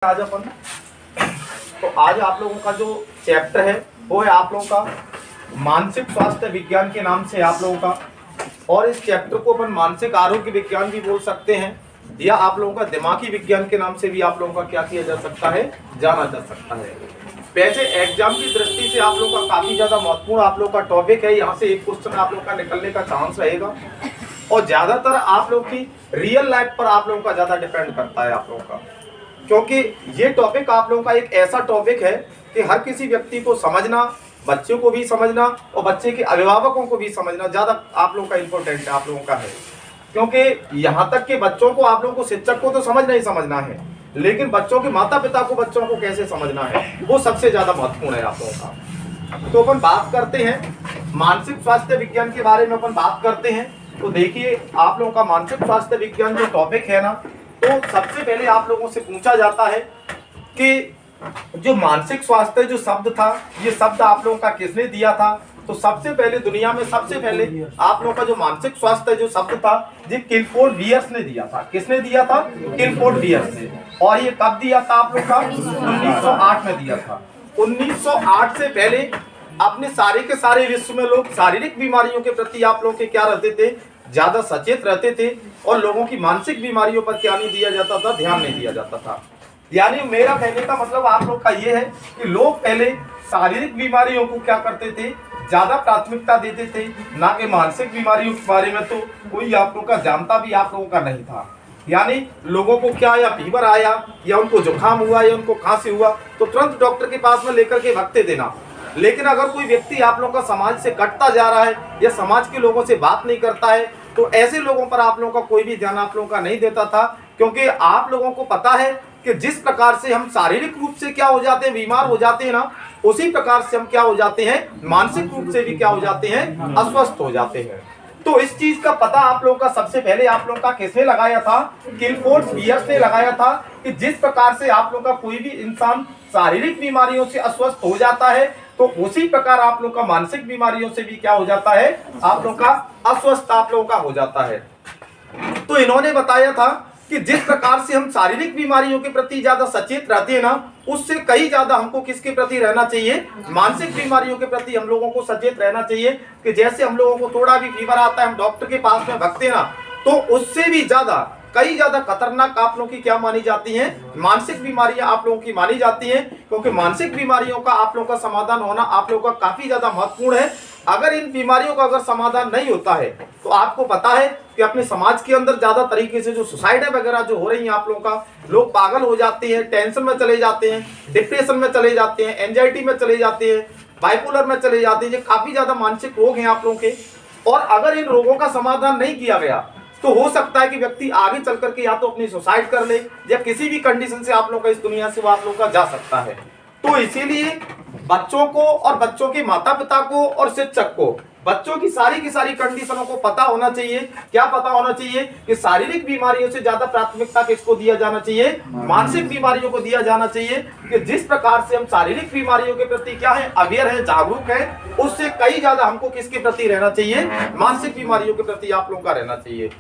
आज अपन तो आज आप लोगों का जो चैप्टर है वो है आप लोगों का मानसिक स्वास्थ्य विज्ञान के नाम से आप लोगों का। और इस चैप्टर को अपन मानसिक आरोग्य विज्ञान भी बोल सकते हैं या आप लोगों का दिमागी विज्ञान के नाम से भी आप लोगों का क्या किया जा सकता है, जाना जा सकता है। वैसे एग्जाम की दृष्टि से आप लोगों का काफी ज्यादा महत्वपूर्ण आप लोगों का टॉपिक है। यहाँ से एक क्वेश्चन आप लोगों का निकलने का चांस रहेगा और ज्यादातर आप लोग की रियल लाइफ पर आप लोगों का ज्यादा डिपेंड करता है आप लोगों का, क्योंकि ये टॉपिक आप लोगों का एक ऐसा टॉपिक है कि हर किसी व्यक्ति को समझना, बच्चों को भी समझना और बच्चे के अभिभावकों को भी समझना ज्यादा आप लोगों का इम्पोर्टेंट है आप लोगों का है। क्योंकि यहाँ तक कि बच्चों को आप लोगों को शिक्षक को तो समझना ही समझना है, लेकिन बच्चों के माता पिता को बच्चों को कैसे समझना है वो सबसे ज्यादा महत्वपूर्ण है आप लोगों का। तो अपन बात करते हैं मानसिक स्वास्थ्य विज्ञान के बारे में, अपन बात करते हैं। तो देखिए आप लोगों का मानसिक स्वास्थ्य विज्ञान जो टॉपिक है ना, तो सबसे पहले आप लोगों से पूछा जाता है कि जो मानसिक स्वास्थ्य जो शब्द था, ये शब्द आप लोगों का किसने दिया था। तो सबसे पहले दुनिया में सबसे पहले आप लोगों का जो मानसिक स्वास्थ्य जो शब्द था ये क्लिफोर्ड वियर्स ने दिया था। किसने दिया था? क्लिफोर्ड वियर्स ने। और ये कब दिया था आप लोग का? 1908 में दिया था। 1908 से पहले अपने सारे के सारे विश्व में लोग शारीरिक बीमारियों के प्रति आप लोग के क्या रहते थे, ज्यादा सचेत रहते थे और लोगों की मानसिक बीमारियों पर क्या नहीं दिया जाता था, ध्यान नहीं दिया जाता था। यानी मेरा कहने का मतलब आप लोग का ये है कि लोग पहले शारीरिक बीमारियों को क्या करते थे, ज्यादा प्राथमिकता देते थे, ना कि मानसिक बीमारियों के बारे में तो कोई आप लोग का जानता भी आप लोगों का नहीं था। यानी लोगों को क्या या फीवर आया या उनको जुकाम हुआ या उनको खांसी हुआ तो तुरंत डॉक्टर के पास में लेकर के भागते देना। लेकिन अगर कोई व्यक्ति आप लोगों का समाज से कटता जा रहा है या समाज के लोगों से बात नहीं करता है तो ऐसे लोगों पर आप लोगों का कोई भी ध्यान आप लोगों का नहीं देता था। क्योंकि आप लोगों को पता है कि जिस प्रकार से हम शारीरिक रूप से क्या हो जाते हैं, बीमार हो जाते हैं ना, उसी प्रकार से हम क्या हो जाते हैं, मानसिक रूप से भी क्या हो जाते हैं, अस्वस्थ हो जाते हैं। तो इस चीज का पता आप लोगों का सबसे पहले आप लोगों का किसने लगाया था? क्लिफोर्ड वियर्स ने लगाया था कि जिस प्रकार से आप लोगों का कोई भी इंसान शारीरिक बीमारियों से अस्वस्थ हो जाता है तो उसी प्रकार आप लोग का मानसिक बीमारियों से भी क्या हो जाता है, आप लोग का अस्वस्थ आप लोगों का हो जाता है। तो इन्होंने बताया था कि जिस प्रकार से हम शारीरिक बीमारियों के प्रति ज्यादा सचेत रहते हैं ना, उससे कहीं ज्यादा हमको किसके प्रति रहना चाहिए, मानसिक बीमारियों के प्रति हम लोगों को सचेत रहना चाहिए। कि जैसे हम लोगों को थोड़ा भी फीवर आता है हम डॉक्टर के पास में भगते ना, तो उससे भी ज्यादा कई ज्यादा खतरनाक आप लोगों की क्या मानी जाती हैं, मानसिक बीमारियां आप लोगों की मानी जाती हैं। क्योंकि मानसिक बीमारियों का आप लोगों का समाधान होना आप लोगों का काफी ज्यादा महत्वपूर्ण है। अगर इन बीमारियों का अगर समाधान नहीं होता है तो आपको पता है कि अपने समाज के अंदर ज्यादा तरीके से जो सुसाइड वगैरह जो हो रही है आप लोगों का, लोग पागल हो जाते हैं, टेंशन में चले जाते हैं, डिप्रेशन में चले जाते हैं, एंजाइटी में चले जाते हैं, बाइपोलर में चले जाते हैं। ये काफी ज्यादा मानसिक रोग हैं आप लोगों के। और अगर इन रोगों का समाधान नहीं किया गया तो हो सकता है कि व्यक्ति आगे चल करके या तो अपनी सुसाइड कर ले या किसी भी कंडीशन से आप लोग का इस दुनिया से वो आप लोग का जा सकता है। तो इसीलिए बच्चों को और बच्चों के माता पिता को और शिक्षक को बच्चों की सारी कंडीशनों को पता होना चाहिए। क्या पता होना चाहिए कि शारीरिक बीमारियों से ज्यादा प्राथमिकता किसको दिया जाना चाहिए, मानसिक बीमारियों को दिया जाना चाहिए। कि जिस प्रकार से हम शारीरिक बीमारियों के प्रति क्या है, अवेयर है, जागरूक है, उससे कई ज्यादा हमको किसके प्रति रहना चाहिए, मानसिक बीमारियों के प्रति आप लोगों का रहना चाहिए।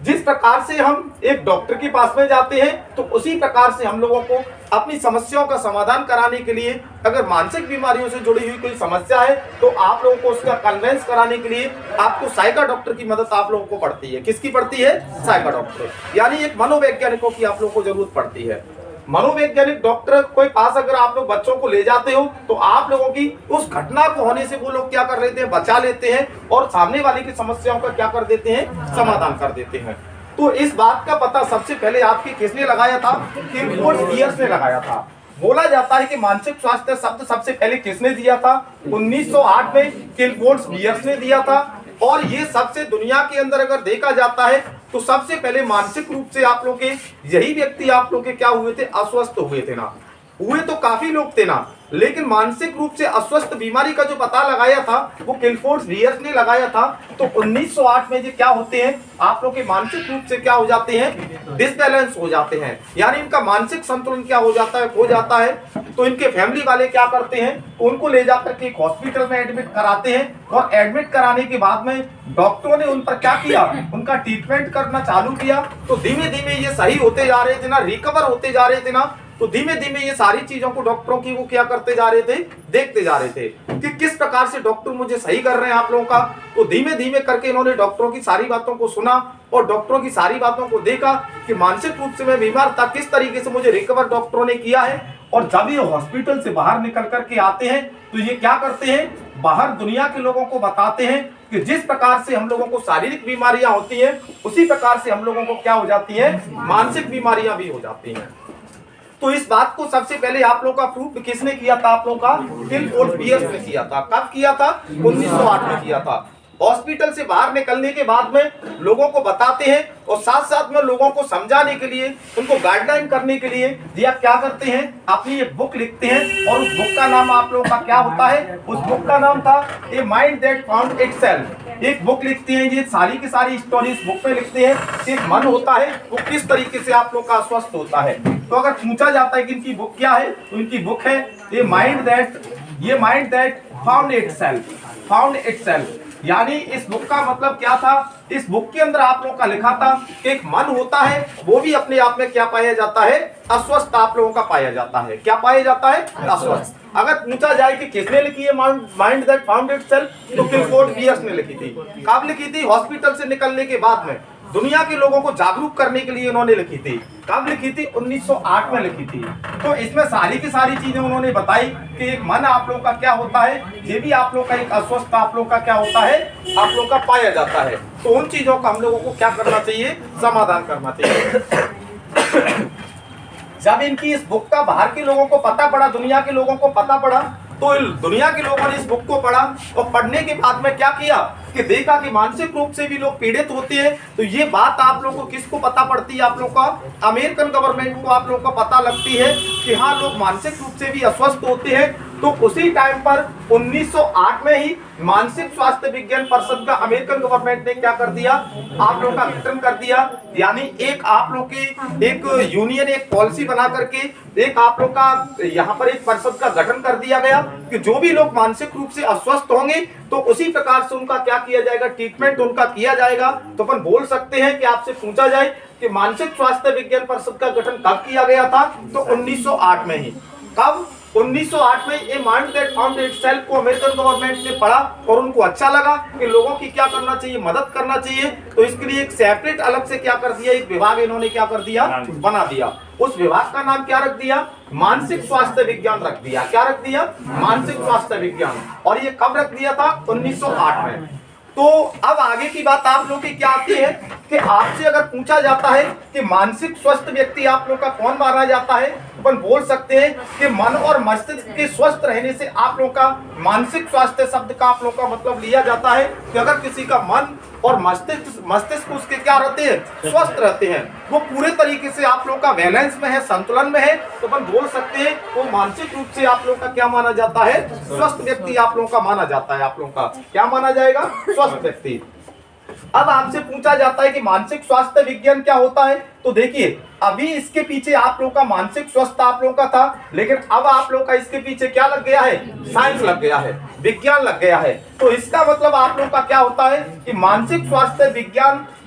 जिस प्रकार से हम एक डॉक्टर के पास में जाते हैं तो उसी प्रकार से हम लोगों को अपनी समस्याओं का समाधान कराने के लिए अगर मानसिक बीमारियों से जुड़ी हुई कोई समस्या है तो आप लोगों को उसका कन्वेंस कराने के लिए आपको साइका डॉक्टर की मदद आप लोगों को पड़ती है। किसकी पड़ती है? साइका डॉक्टर, यानी एक मनोवैज्ञानिकों की आप लोगों को जरूरत पड़ती है। मनोवैज्ञानिक डॉक्टर कोई पास अगर आप लोग बच्चों को ले जाते हो तो आप लोगों की उस घटना को होने से वो लोग क्या कर लेते हैं, बचा लेते हैं और सामने वाले की समस्याओं का क्या कर देते हैं, समाधान कर देते हैं। तो इस बात का पता सबसे पहले आपकी किसने लगाया था? क्लिफोर्ड वियर्स ने लगाया था। बोला जाता है कि मानसिक स्वास्थ्य शब्द सबसे पहले किसने दिया था? 1908 में क्लिफोर्ड वियर्स ने दिया था। और ये सबसे दुनिया के अंदर अगर देखा जाता है तो सबसे पहले मानसिक रूप से आप लोग के यही व्यक्ति आप लोग के क्या हुए थे, अस्वस्थ हुए थे ना। हुए तो काफी लोग थे ना, लेकिन मानसिक रूप से अस्वस्थ बीमारी का जो पता लगाया था वो क्लिफोर्ड वियर्स ने लगाया था। तो 1908 में ये क्या होते हैं, आप लोग के मानसिक रूप से क्या हो जाते हैं, डिसबैलेंस हो जाते हैं, यानी इनका मानसिक संतुलन क्या हो जाता है, खो जाता है। तो इनके फैमिली वाले क्या करते हैं, उनको ले जाकर के एक हॉस्पिटल में एडमिट कराते हैं और एडमिट कराने के बाद में डॉक्टरों ने उन पर क्या किया, उनका ट्रीटमेंट करना चालू किया। तो धीमे धीमे ये सही होते जा रहे थे ना, रिकवर होते जा रहे थे ना। तो धीमे धीमे ये सारी चीजों को डॉक्टरों की वो क्या करते जा रहे थे, देखते जा रहे थे कि किस प्रकार से डॉक्टर मुझे सही कर रहे हैं आप लोगों का। तो धीमे धीमे करके इन्होंने डॉक्टरों की सारी बातों को सुना और डॉक्टरों की सारी बातों को देखा कि मानसिक रूप से मैं बीमार था, किस तरीके से मुझे रिकवर डॉक्टरों ने किया है। और जब ये हॉस्पिटल से बाहर निकल करके आते हैं तो ये क्या करते हैं, बाहर दुनिया के लोगों को बताते हैं कि जिस प्रकार से हम लोगों को शारीरिक बीमारियां होती हैं उसी प्रकार से हम लोगों को क्या हो जाती है, मानसिक बीमारियां भी हो जाती हैं। तो इस बात को सबसे पहले आप लोगों का प्रूफ किसने किया था, आप लोगों का टिलफोर्ड बियर्स ने किया था। कब किया था, 1908 में किया था। हॉस्पिटल से बाहर निकलने के बाद में लोगों को बताते हैं और साथ साथ में लोगों को समझाने के लिए, उनको गाइडलाइन करने के लिए ये आप क्या करते हैं, अपनी एक बुक लिखते हैं और उस बुक का नाम आप लोगों का क्या होता है, उस बुक का नाम था a mind that found itself. एक बुक लिखते हैं, ये सारी की सारी स्टोरी इस बुक में लिखते हैं कि एक मन होता है वो किस तरीके से आप लोग का अस्वस्थ होता है। तो अगर पूछा जाता है कि इनकी बुक क्या है, तो इनकी बुक है a mind that found itself. यानी इस बुक का मतलब क्या था, इस बुक के अंदर आप लोगों का लिखा था कि एक मन होता है वो भी अपने आप में क्या पाया जाता है, अस्वस्थ आप लोगों का पाया जाता है। क्या पाया जाता है, अस्वस्थ। अगर पूछा जाए कि किसने लिखी है माइंड दैट फाउंड इटसेल्फ, तो टिलफोर्ड बियर्स ने लिखी थी। कब लिखी थी, हॉस्पिटल से निकलने के बाद में दुनिया के लोगों को जागरूक करने के लिए इन्होंने लिखी थी। कब लिखी थी, 1908 में लिखी थी। तो इसमें सारी की सारी चीजें उन्होंने बताई कि एक मन आप लोगों का क्या होता है, ये भी आप लोग का एक अस्वस्थ आप लोग का क्या होता है, आप लोग का पाया जाता है। तो उन चीजों का हम लोगों को क्या करना चाहिए, समाधान करना चाहिए। जब इनकी इस बुक का बाहर के लोगों को पता पड़ा, दुनिया के लोगों को पता पड़ा, तो दुनिया के लोगों ने इस बुक को पढ़ा और पढ़ने के बाद में क्या किया कि देखा कि मानसिक रूप से भी लोग पीड़ित होते हैं। तो ये बात आप लोगों को किसको पता पड़ती है, आप लोग का अमेरिकन गवर्नमेंट को आप लोग को पता लगती है कि हाँ लोग मानसिक रूप से भी अस्वस्थ होते हैं। तो उसी टाइम पर 1908 में ही मानसिक स्वास्थ्य विज्ञान परिषद का अमेरिकन गवर्नमेंट ने क्या कर दिया, आप लोग का गठन कर दिया। यानी एक आप लोग की एक यूनियन, एक पॉलिसी बना करके एक आप लोग का यहाँ पर एक परिषद का गठन कर दिया गया कि जो भी लोग मानसिक रूप से अस्वस्थ होंगे तो उसी प्रकार से उनका क्या किया जाएगा, ट्रीटमेंट उनका किया जाएगा। तो अपन बोल सकते हैं कि आपसे पूछा जाए कि मानसिक स्वास्थ्य विज्ञान परिषद का गठन कब किया गया था, तो 1908 में ही। कब, 1908 में ये माइंड दैट फाउंड इटसेल्फ को अमेरिकन गवर्नमेंट ने पढ़ा और उनको अच्छा लगा कि लोगों की क्या करना चाहिए, मदद करना चाहिए। तो इसके लिए एक सेपरेट अलग से क्या कर दिया, एक विभाग इन्होंने क्या कर दिया, बना दिया। उस विभाग का नाम क्या रख दिया, मानसिक स्वास्थ्य विज्ञान रख दिया। क्या रख दिया, मानसिक स्वास्थ्य विज्ञान। और ये कब रख दिया था, 1908 में। तो अब आगे की बात आप लोग की क्या आती है कि आपसे अगर पूछा जाता है कि मानसिक स्वस्थ व्यक्ति आप लोग का कौन माना जाता है, अपन बोल सकते हैं कि मन और मस्तिष्क के स्वस्थ रहने से आप लोग का मानसिक स्वास्थ्य शब्द का आप लोग का मतलब लिया जाता है कि अगर किसी का मन और मस्तिष्क उसके क्या रहते हैं, स्वस्थ रहते हैं, वो पूरे तरीके से आप लोग का बैलेंस में है, संतुलन में है, तो अपन बोल सकते हैं वो मानसिक रूप से आप लोग का क्या माना जाता है, स्वस्थ व्यक्ति आप लोग का माना जाता है। आप लोग का क्या माना जाएगा, स्वस्थ व्यक्ति। अब आपसे पूछा जाता है कि मानसिक स्वास्थ्य विज्ञान क्या होता है, तो देखिए अभी इसके पीछे आप लोग का मानसिक स्वास्थ्य आप लोग का था, लेकिन अब आप लोग का इसके पीछे क्या लग गया है, साइंस लग गया है, विज्ञान लग गया है। तो इसका मतलब आप लोग का क्या होता है कि मानसिक स्वास्थ्य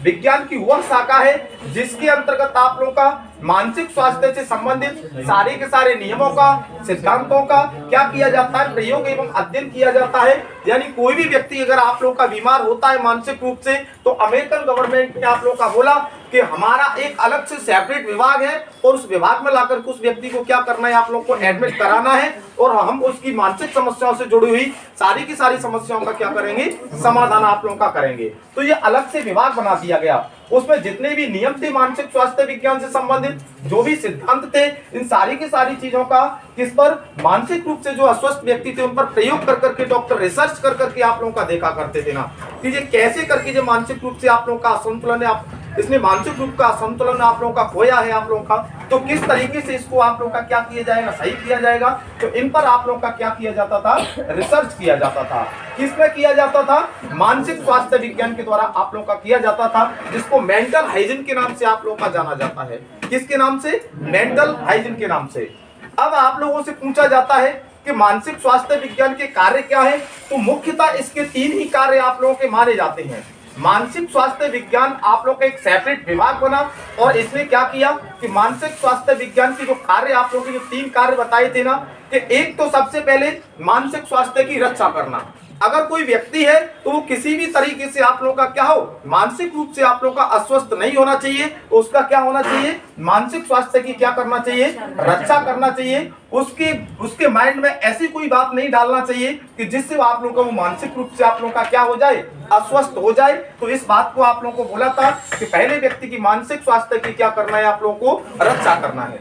विज्ञान की वह शाखा है जिसके अंतर्गत आप लोग का मानसिक स्वास्थ्य से संबंधित सारे के सारे नियमों का, सिद्धांतों का क्या किया जाता है, प्रयोग एवं अध्ययन किया जाता है। यानी कोई भी व्यक्ति अगर आप लोग का बीमार होता है मानसिक रूप से, तो अमेरिकन गवर्नमेंट ने आप लोग का बोला कि हमारा एक अलग से सेपरेट विभाग है और उस विभाग में लाकर उस व्यक्ति को क्या करना है, आप लोग को एडमिट कराना है और हम उसकी मानसिक समस्याओं से जुड़ी हुई सारी की सारी समस्याओं का क्या करेंगे, समाधान आप लोगों का करेंगे। तो ये अलग से विभाग बना दिया गया। उसमें जितने भी नियम थे मानसिक स्वास्थ्य विज्ञान से संबंधित, जो भी सिद्धांत थे, इन सारी की सारी चीजों का किस पर, मानसिक रूप से जो अस्वस्थ व्यक्ति थे उन पर प्रयोग कर करके डॉक्टर रिसर्च कर करके आप लोगों का देखा करते थे ना कि ये कैसे करके जो मानसिक रूप से आप लोगों का असंतुलन है, इसने मानसिक रूप का असंतुलन आप लोगों का खोया है आप लोगों का, तो किस तरीके से इसको आप लोगों का क्या किया जाएगा, सही किया जाएगा। तो इन पर आप लोगों का क्या किया जाता था, रिसर्च किया जाता था। किसमें किया जाता था, मानसिक स्वास्थ्य विज्ञान के द्वारा आप लोगों का किया जाता था, जिसको मेंटल हाइजीन के नाम से आप लोगों का जाना जाता है। किसके नाम से, मेंटल हाइजीन के नाम से। अब आप लोगों से पूछा जाता है कि मानसिक स्वास्थ्य विज्ञान के कार्य क्या है, तो मुख्यतः इसके 3 ही कार्य आप लोगों के माने जाते हैं। मानसिक स्वास्थ्य विज्ञान आप लोग का एक सेपरेट विभाग बना और इसने क्या किया कि मानसिक स्वास्थ्य विज्ञान की जो कार्य आप लोगों के जो 3 कार्य बताए थे ना, कि एक तो सबसे पहले मानसिक स्वास्थ्य की रक्षा करना। अगर कोई व्यक्ति है तो वो किसी भी तरीके से आप लोगों का क्या हो, मानसिक रूप से आप लोगों का अस्वस्थ नहीं होना चाहिए, तो उसका क्या होना चाहिए, मानसिक स्वास्थ्य की क्या करना चाहिए, रक्षा करना चाहिए। उसके माइंड में ऐसी कोई बात नहीं डालना चाहिए कि जिससे आप लोगों का वो मानसिक रूप से आप लोगों का क्या हो जाए, अस्वस्थ हो जाए। तो इस बात को आप लोगों को बोला था कि पहले व्यक्ति की मानसिक स्वास्थ्य की क्या करना है, आप लोगों को रक्षा करना है।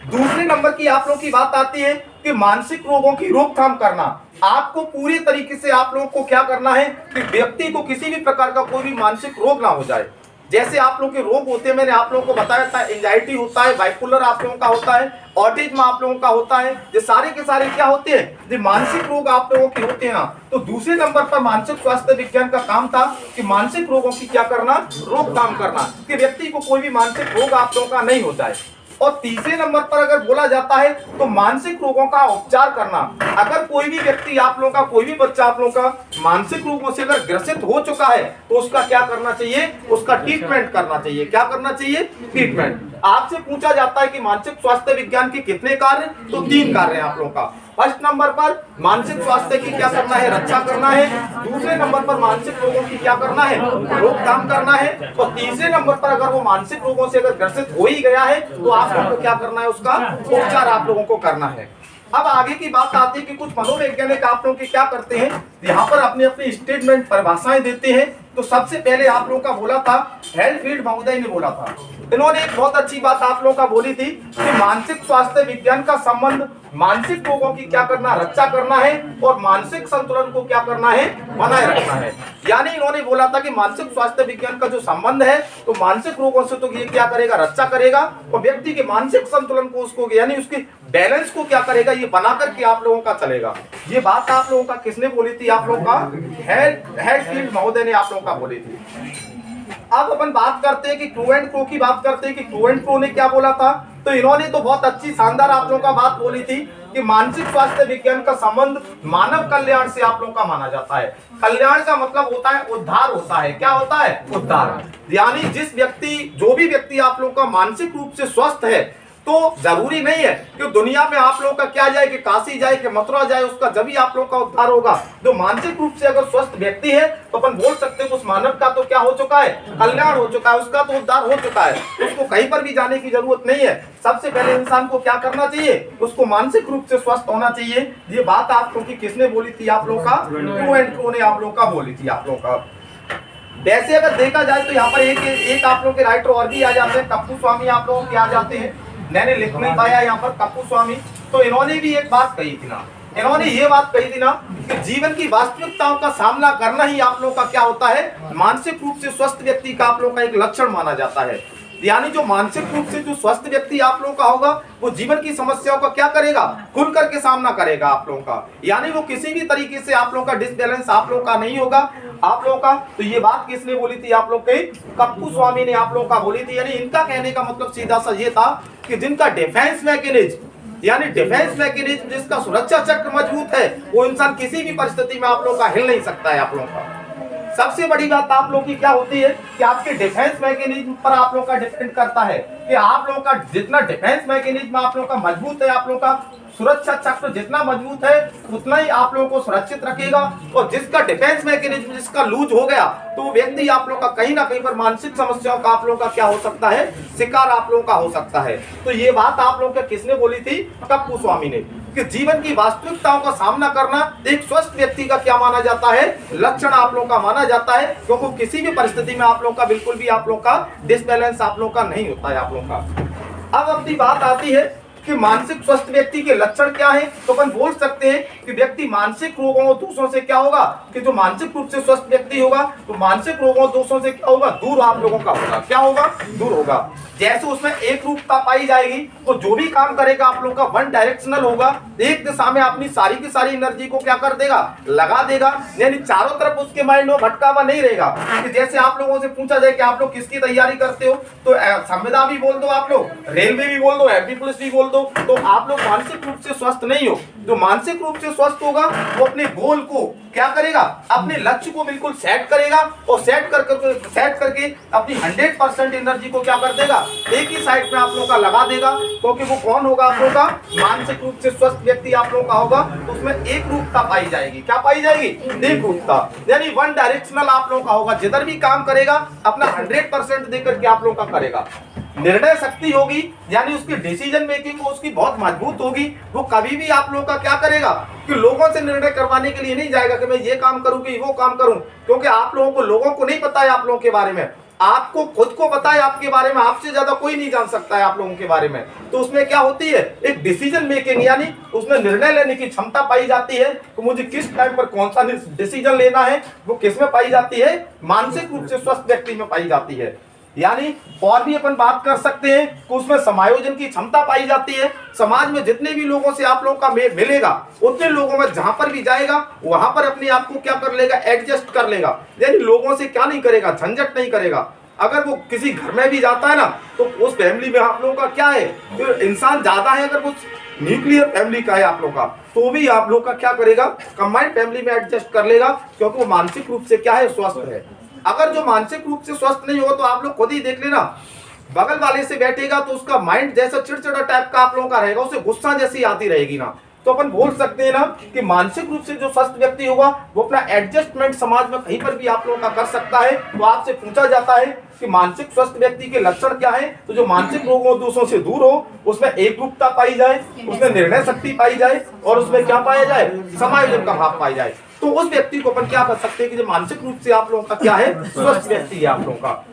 दूसरे नंबर की आप लोगों की बात आती है कि मानसिक रोगों की रोकथाम करना। आपको पूरी तरीके से आप लोगों को क्या करना है कि व्यक्ति को किसी भी प्रकार का कोई भी मानसिक रोग ना हो जाए। जैसे आप लोगों के रोग होते हैं, मैंने आप लोगों को बताया था, एंजाइटी होता है, बाइपोलर आप लोगों का होता है, ऑटिज्म आप लोगों का होता है, ये सारे के सारे क्या होते हैं, ये मानसिक रोग आप लोगों के होते हैं ना। तो दूसरे नंबर पर मानसिक स्वास्थ्य विज्ञान का काम था कि मानसिक रोगों की क्या करना, रोकथाम करना, कि व्यक्ति को कोई भी मानसिक रोग आप लोगों का नहीं हो जाए। और तीसरे नंबर पर अगर बोला जाता है तो मानसिक रोगों का उपचार करना। अगर कोई भी व्यक्ति आप लोगों का, कोई भी बच्चा आप लोगों का मानसिक रोगों से अगर ग्रसित हो चुका है तो उसका क्या करना चाहिए, उसका ट्रीटमेंट करना चाहिए। क्या करना चाहिए, ट्रीटमेंट। आपसे पूछा जाता है कि मानसिक स्वास्थ्य विज्ञान के कितने कार्य, तो 3 कार्य हैं आप लोगों का। फर्स्ट नंबर पर मानसिक स्वास्थ्य की क्या करना है, रक्षा करना है। दूसरे नंबर पर मानसिक रोगों की क्या करना है, रोकथाम करना है। और तीसरे नंबर पर अगर वो मानसिक रोगों से अगर ग्रसित हो ही गया है तो आप लोगों को क्या करना है, उसका उपचार आप लोगों को करना है। अब आगे की बात आती है कि कुछ मनोवैज्ञानिक आप लोगों के क्या करते हैं, यहाँ पर अपनी अपनी स्टेटमेंट परिभाषाएं देते हैं। तो सबसे पहले आप लोगों का बोला था, हेल्फील्ड महोदय ने बोला था, इन्होंने एक बहुत अच्छी बात आप लोगों का बोली थी कि मानसिक स्वास्थ्य विज्ञान का संबंध मानसिक रोगों की क्या करना, रक्षा करना है और मानसिक संतुलन को क्या करना है, बनाए रखना है। यानी इन्होंने बोला था कि मानसिक स्वास्थ्य विज्ञान का जो संबंध है तो मानसिक रोगों से तो ये क्या करेगा, रक्षा करेगा, और व्यक्ति के मानसिक संतुलन को, उसको यानी उसके बैलेंस को क्या करेगा, ये बना करके आप लोगों का चलेगा। ये बात आप लोगों का किसने बोली थी, आप लोगों का हेल्फील्ड महोदय ने आप लोगों का बोली थी। अब अपन बात करते हैं कि क्रू एंड क्रो की बात करते हैं कि क्रू एंड क्रो ने क्या बोला था। तो इन्होंने तो बहुत अच्छी शानदार आप लोगों का बात बोली थी कि मानसिक स्वास्थ्य विज्ञान का संबंध मानव कल्याण से आप लोगों का माना जाता है। कल्याण का मतलब होता है उद्धार होता है। क्या होता है, उद्धार। यानी जिस व्यक्ति, जो भी व्यक्ति आप लोगों का मानसिक रूप से स्वस्थ है, तो जरूरी नहीं है कि दुनिया में आप लोगों का क्या जाए, कि काशी जाए, कि मथुरा जाए, उसका जब भी आप लोगों का उद्धार होगा। जो मानसिक रूप से अगर स्वस्थ व्यक्ति है तो अपन बोल सकते हैं उस मानव का तो क्या हो चुका है, कल्याण हो चुका है, उसका तो उद्धार हो चुका है, उसको कहीं पर भी जाने की जरूरत नहीं है। सबसे पहले इंसान को क्या करना चाहिए, उसको मानसिक रूप से स्वस्थ होना चाहिए। ये बात आप लोगों की किसने बोली थी, आप लोगों का क्रू एंड क्रो ने आप लोगों का बोली थी आप लोगों का। वैसे अगर देखा जाए तो यहाँ पर एक आप लोगों के राइटर और भी आ जाते हैं, कप्पू स्वामी आप लोगों के आ जाते हैं। मैंने लिख नहीं पाया यहाँ पर कप्पू स्वामी, तो इन्होंने भी एक बात कही थी ना, इन्होंने ये बात कही थी ना कि जीवन की वास्तविकताओं का सामना करना ही आप लोगों का क्या होता है, मानसिक रूप से स्वस्थ व्यक्ति का आप लोगों का एक लक्षण माना जाता है। यानी जो मानसिक रूप से जो स्वस्थ व्यक्ति आप लोगों का होगा वो जीवन की समस्याओं का क्या करेगा, खुल करके सामना करेगा आप लोगों का। यानी वो किसी भी तरीके से आप लोगों का डिसबैलेंस आप लोगों का नहीं होगा आप लोगों का। तो ये बात किसने बोली थी, आप लोग के कप्पू स्वामी ने आप लोगों का बोली थी। यानी इनका कहने का मतलब सीधा सा ये था कि जिनका डिफेंस मैकेनिज्म, यानी डिफेंस मैकेनिज्म जिसका सुरक्षा चक्र मजबूत है, वो इंसान किसी भी परिस्थिति में आप लोगों का हिल नहीं सकता है आप लोगों का। सबसे बड़ी बात आप लोगों की क्या होती है कि आपके डिफेंस मैकेनिज्म पर आप लोगों का डिपेंड करता है कि आप लोगों का जितना डिफेंस मैकेनिज्म आप लोगों का मजबूत है, आप लोगों का सुरक्षा चक्र जितना मजबूत है उतना ही आप लोगों को सुरक्षित रखेगा। और जिसका डिफेंस मैकेनिज्म जिसका लूज हो गया तो वो व्यक्ति आप लोगों का कहीं ना कहीं पर मानसिक समस्याओं का आप लोगों का क्या हो सकता है, शिकार आप लोगों का हो सकता है। तो ये बात आप लोगों का किसने बोली थी, कप्पू स्वामी ने, कि जीवन की वास्तविकताओं का सामना करना एक स्वस्थ व्यक्ति का क्या माना जाता है, लक्षण आप लोगों का माना जाता है। क्योंकि किसी भी परिस्थिति में आप लोगों का बिल्कुल भी आप लोगों का डिसबैलेंस आप लोगों का नहीं होता है आप लोगों का। अब अपनी बात आती है कि मानसिक स्वस्थ व्यक्ति के लक्षण क्या है। तो अपन बोल सकते हैं कि व्यक्ति मानसिक रोगों और दोषों से क्या होगा, कि जो मानसिक रूप से स्वस्थ व्यक्ति होगा तो मानसिक रोगों और दोषों से क्या होगा, दूर आप लोगों का होगा। क्या होगा, दूर होगा। जैसे उसमें एक रूपता पाई जाएगी तो जो भी काम करेगा आप लोगों का वन डायरेक्शनल होगा, एक दिशा में अपनी सारी की सारी एनर्जी को क्या कर देगा, लगा देगा। यानी चारों तरफ उसके माइंड में भटका हुआ नहीं रहेगा। कि जैसे आप लोगों से पूछा जाए कि आप लोग किसकी तैयारी करते हो, तो संविदा भी बोल दो, आप लोग रेलवे भी बोल दो, एमपी पुलिस भी बोल दो, तो आप लोग मानसिक रूप से स्वस्थ नहीं हो। जो मानसिक रूप से स्वस्थ होगा वो अपने गोल को क्या करेगा, अपने लक्ष्य को बिल्कुल सेट करेगा और सेट करके अपनी 100% एनर्जी को क्या कर देगा, एक ही साइड में आप लोगों का लगा देगा। क्योंकि वो कौन होगा, आप लोगों का मानसिक रूप से स्वस्थ व्यक्ति आप लोगों का होगा, उसमें एक रूपता पाई जाएगी। क्या पाई जाएगी, एक रूपता, यानी वन डायरेक्शनल आप लोगों का होगा। जिधर भी काम करेगा अपना 100% देकर के आप लोगों का करेगा। निर्णय शक्ति होगी, यानी उसकी डिसीजन मेकिंग उसकी बहुत मजबूत होगी। वो कभी भी आप लोगों का क्या करेगा कि लोगों से निर्णय करवाने के लिए नहीं जाएगा कि मैं ये काम करूं कि वो काम करूं, क्योंकि आप लोगों को नहीं पता है आप लोगों के बारे में। आपको खुद को पता है आपके बारे में, आपसे ज्यादा कोई नहीं जान सकता है आप लोगों के बारे में। तो उसमें क्या होती है, एक डिसीजन मेकिंग, यानी उसमें निर्णय लेने की क्षमता पाई जाती है कि मुझे किस टाइम पर कौन सा डिसीजन लेना है। वो किस में पाई जाती है, मानसिक रूप से स्वस्थ व्यक्ति में पाई जाती है। यानी और भी अपन बात कर सकते हैं कि उसमें समायोजन की क्षमता पाई जाती है। समाज में जितने भी लोगों से आप लोगों का मिलेगा, उतने लोगों में जहां पर भी जाएगा वहां पर अपने आप को क्या कर लेगा, एडजस्ट कर लेगा। यानी लोगों से क्या नहीं करेगा, झंझट नहीं करेगा। अगर वो किसी घर में भी जाता है ना, तो उस फैमिली में आप लोगों का क्या है, तो इंसान ज्यादा है, अगर वो न्यूक्लियर फैमिली का है आप लोग का, तो भी आप लोग का क्या करेगा, कंबाइंड फैमिली में एडजस्ट कर लेगा, क्योंकि वो मानसिक रूप से क्या है, स्वस्थ है। अगर जो मानसिक रूप से स्वस्थ नहीं हो, तो आप लोग खुद ही देख लेना, बगल वाले से बैठेगा तो उसका माइंड जैसा चिड़चिड़ा टाइप का आप लोगों का रहेगा, उसे गुस्सा जैसी आती रहेगी ना। तो अपन बोल सकते हैं ना कि मानसिक रूप से जो स्वस्थ व्यक्ति होगा वो अपना एडजस्टमेंट समाज में कहीं पर भी आप लोगों का कर सकता है। तो आपसे पूछा जाता है कि मानसिक स्वस्थ व्यक्ति के लक्षण क्या है, तो जो मानसिक रोगों दोषों से दूर हो, उसमें एकरूपता पाई जाए, उसमें निर्णय शक्ति पाई जाए, और उसमें क्या पाया जाए, समायोजन का भाव पाया जाए। तो उस व्यक्ति को अपन क्या कर सकते हैं कि जो मानसिक रूप से आप लोगों का क्या है, स्वस्थ व्यक्ति है आप लोगों का।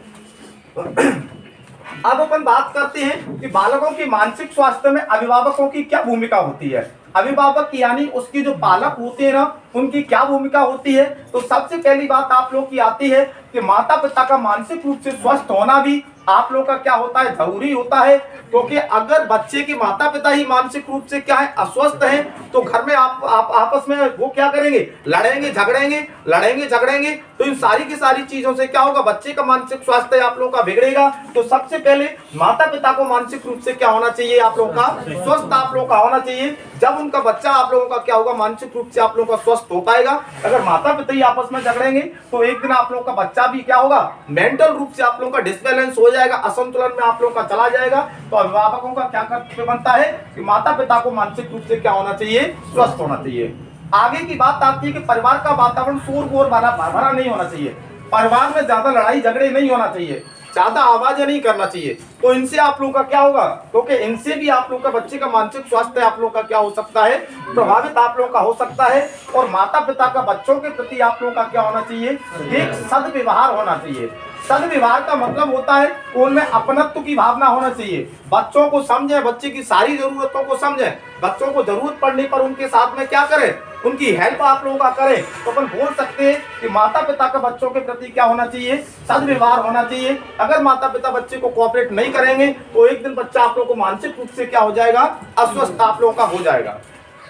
अब अपन बात करते हैं कि बालकों की मानसिक स्वास्थ्य में अभिभावकों की क्या भूमिका होती है। अभिभावक यानी उसके जो पालक होते हैं ना, उनकी क्या भूमिका होती है। तो सबसे पहली बात आप लोग की आती है कि माता पिता का मानसिक रूप से स्वस्थ होना भी आप लोग का क्या होता है, जरूरी होता है। क्योंकि अगर बच्चे के माता पिता ही मानसिक रूप से क्या है, अस्वस्थ हैं, तो घर में आप आपस में वो क्या करेंगे, लड़ेंगे झगड़ेंगे। तो इन सारी की सारी चीजों से क्या होगा, बच्चे का मानसिक स्वास्थ्य आप लोग का बिगड़ेगा। तो सबसे पहले माता पिता को मानसिक रूप से क्या होना चाहिए, आप लोग का स्वस्थ आप लोग का होना चाहिए। जब उनका बच्चा आप लोगों का क्या होगा, मानसिक रूप से आप लोगों का स्वस्थ हो पाएगा। अगर माता पिता ही आपस में झगड़ेंगे तो एक दिन आप लोग का बच्चा भी क्या होगा, मेंटल रूप से आप लोगों का डिसबैलेंस हो जाएगा, असंतुलन में आप लोग का चला जाएगा। तो अभिभावकों का क्या कर्तव्य बनता है कि माता पिता को मानसिक रूप से क्या होना चाहिए, स्वस्थ होना चाहिए। आगे की बात आती है कि परिवार का वातावरण शोर भरा नहीं होना चाहिए। परिवार में ज्यादा लड़ाई झगड़े नहीं होना चाहिए, ज्यादा आवाजें नहीं करना चाहिए। तो इनसे आप लोगों का क्या होगा, क्योंकि इनसे भी आप लोग का बच्चे का मानसिक स्वास्थ्य आप लोग का क्या हो सकता है, प्रभावित आप लोग का हो सकता है। और माता पिता का बच्चों के प्रति आप लोग का क्या होना चाहिए, एक सद्व्यवहार होना चाहिए। सद्व्यवहार का मतलब होता है उनमें अपनत्व की भावना होना चाहिए। बच्चों को समझें, बच्चे की सारी जरूरतों को समझें, बच्चों को जरूरत पड़ने पर उनके साथ में क्या करें, उनकी हेल्प आप लोगों का करें। तो अपन बोल सकते हैं कि माता पिता का बच्चों के प्रति क्या होना चाहिए, सद्व्यवहार होना चाहिए। अगर माता पिता बच्चे को कोऑपरेट नहीं करेंगे तो एक दिन बच्चा आप लोगों को मानसिक रूप से क्या हो जाएगा, अस्वस्थ आप लोगों का हो जाएगा।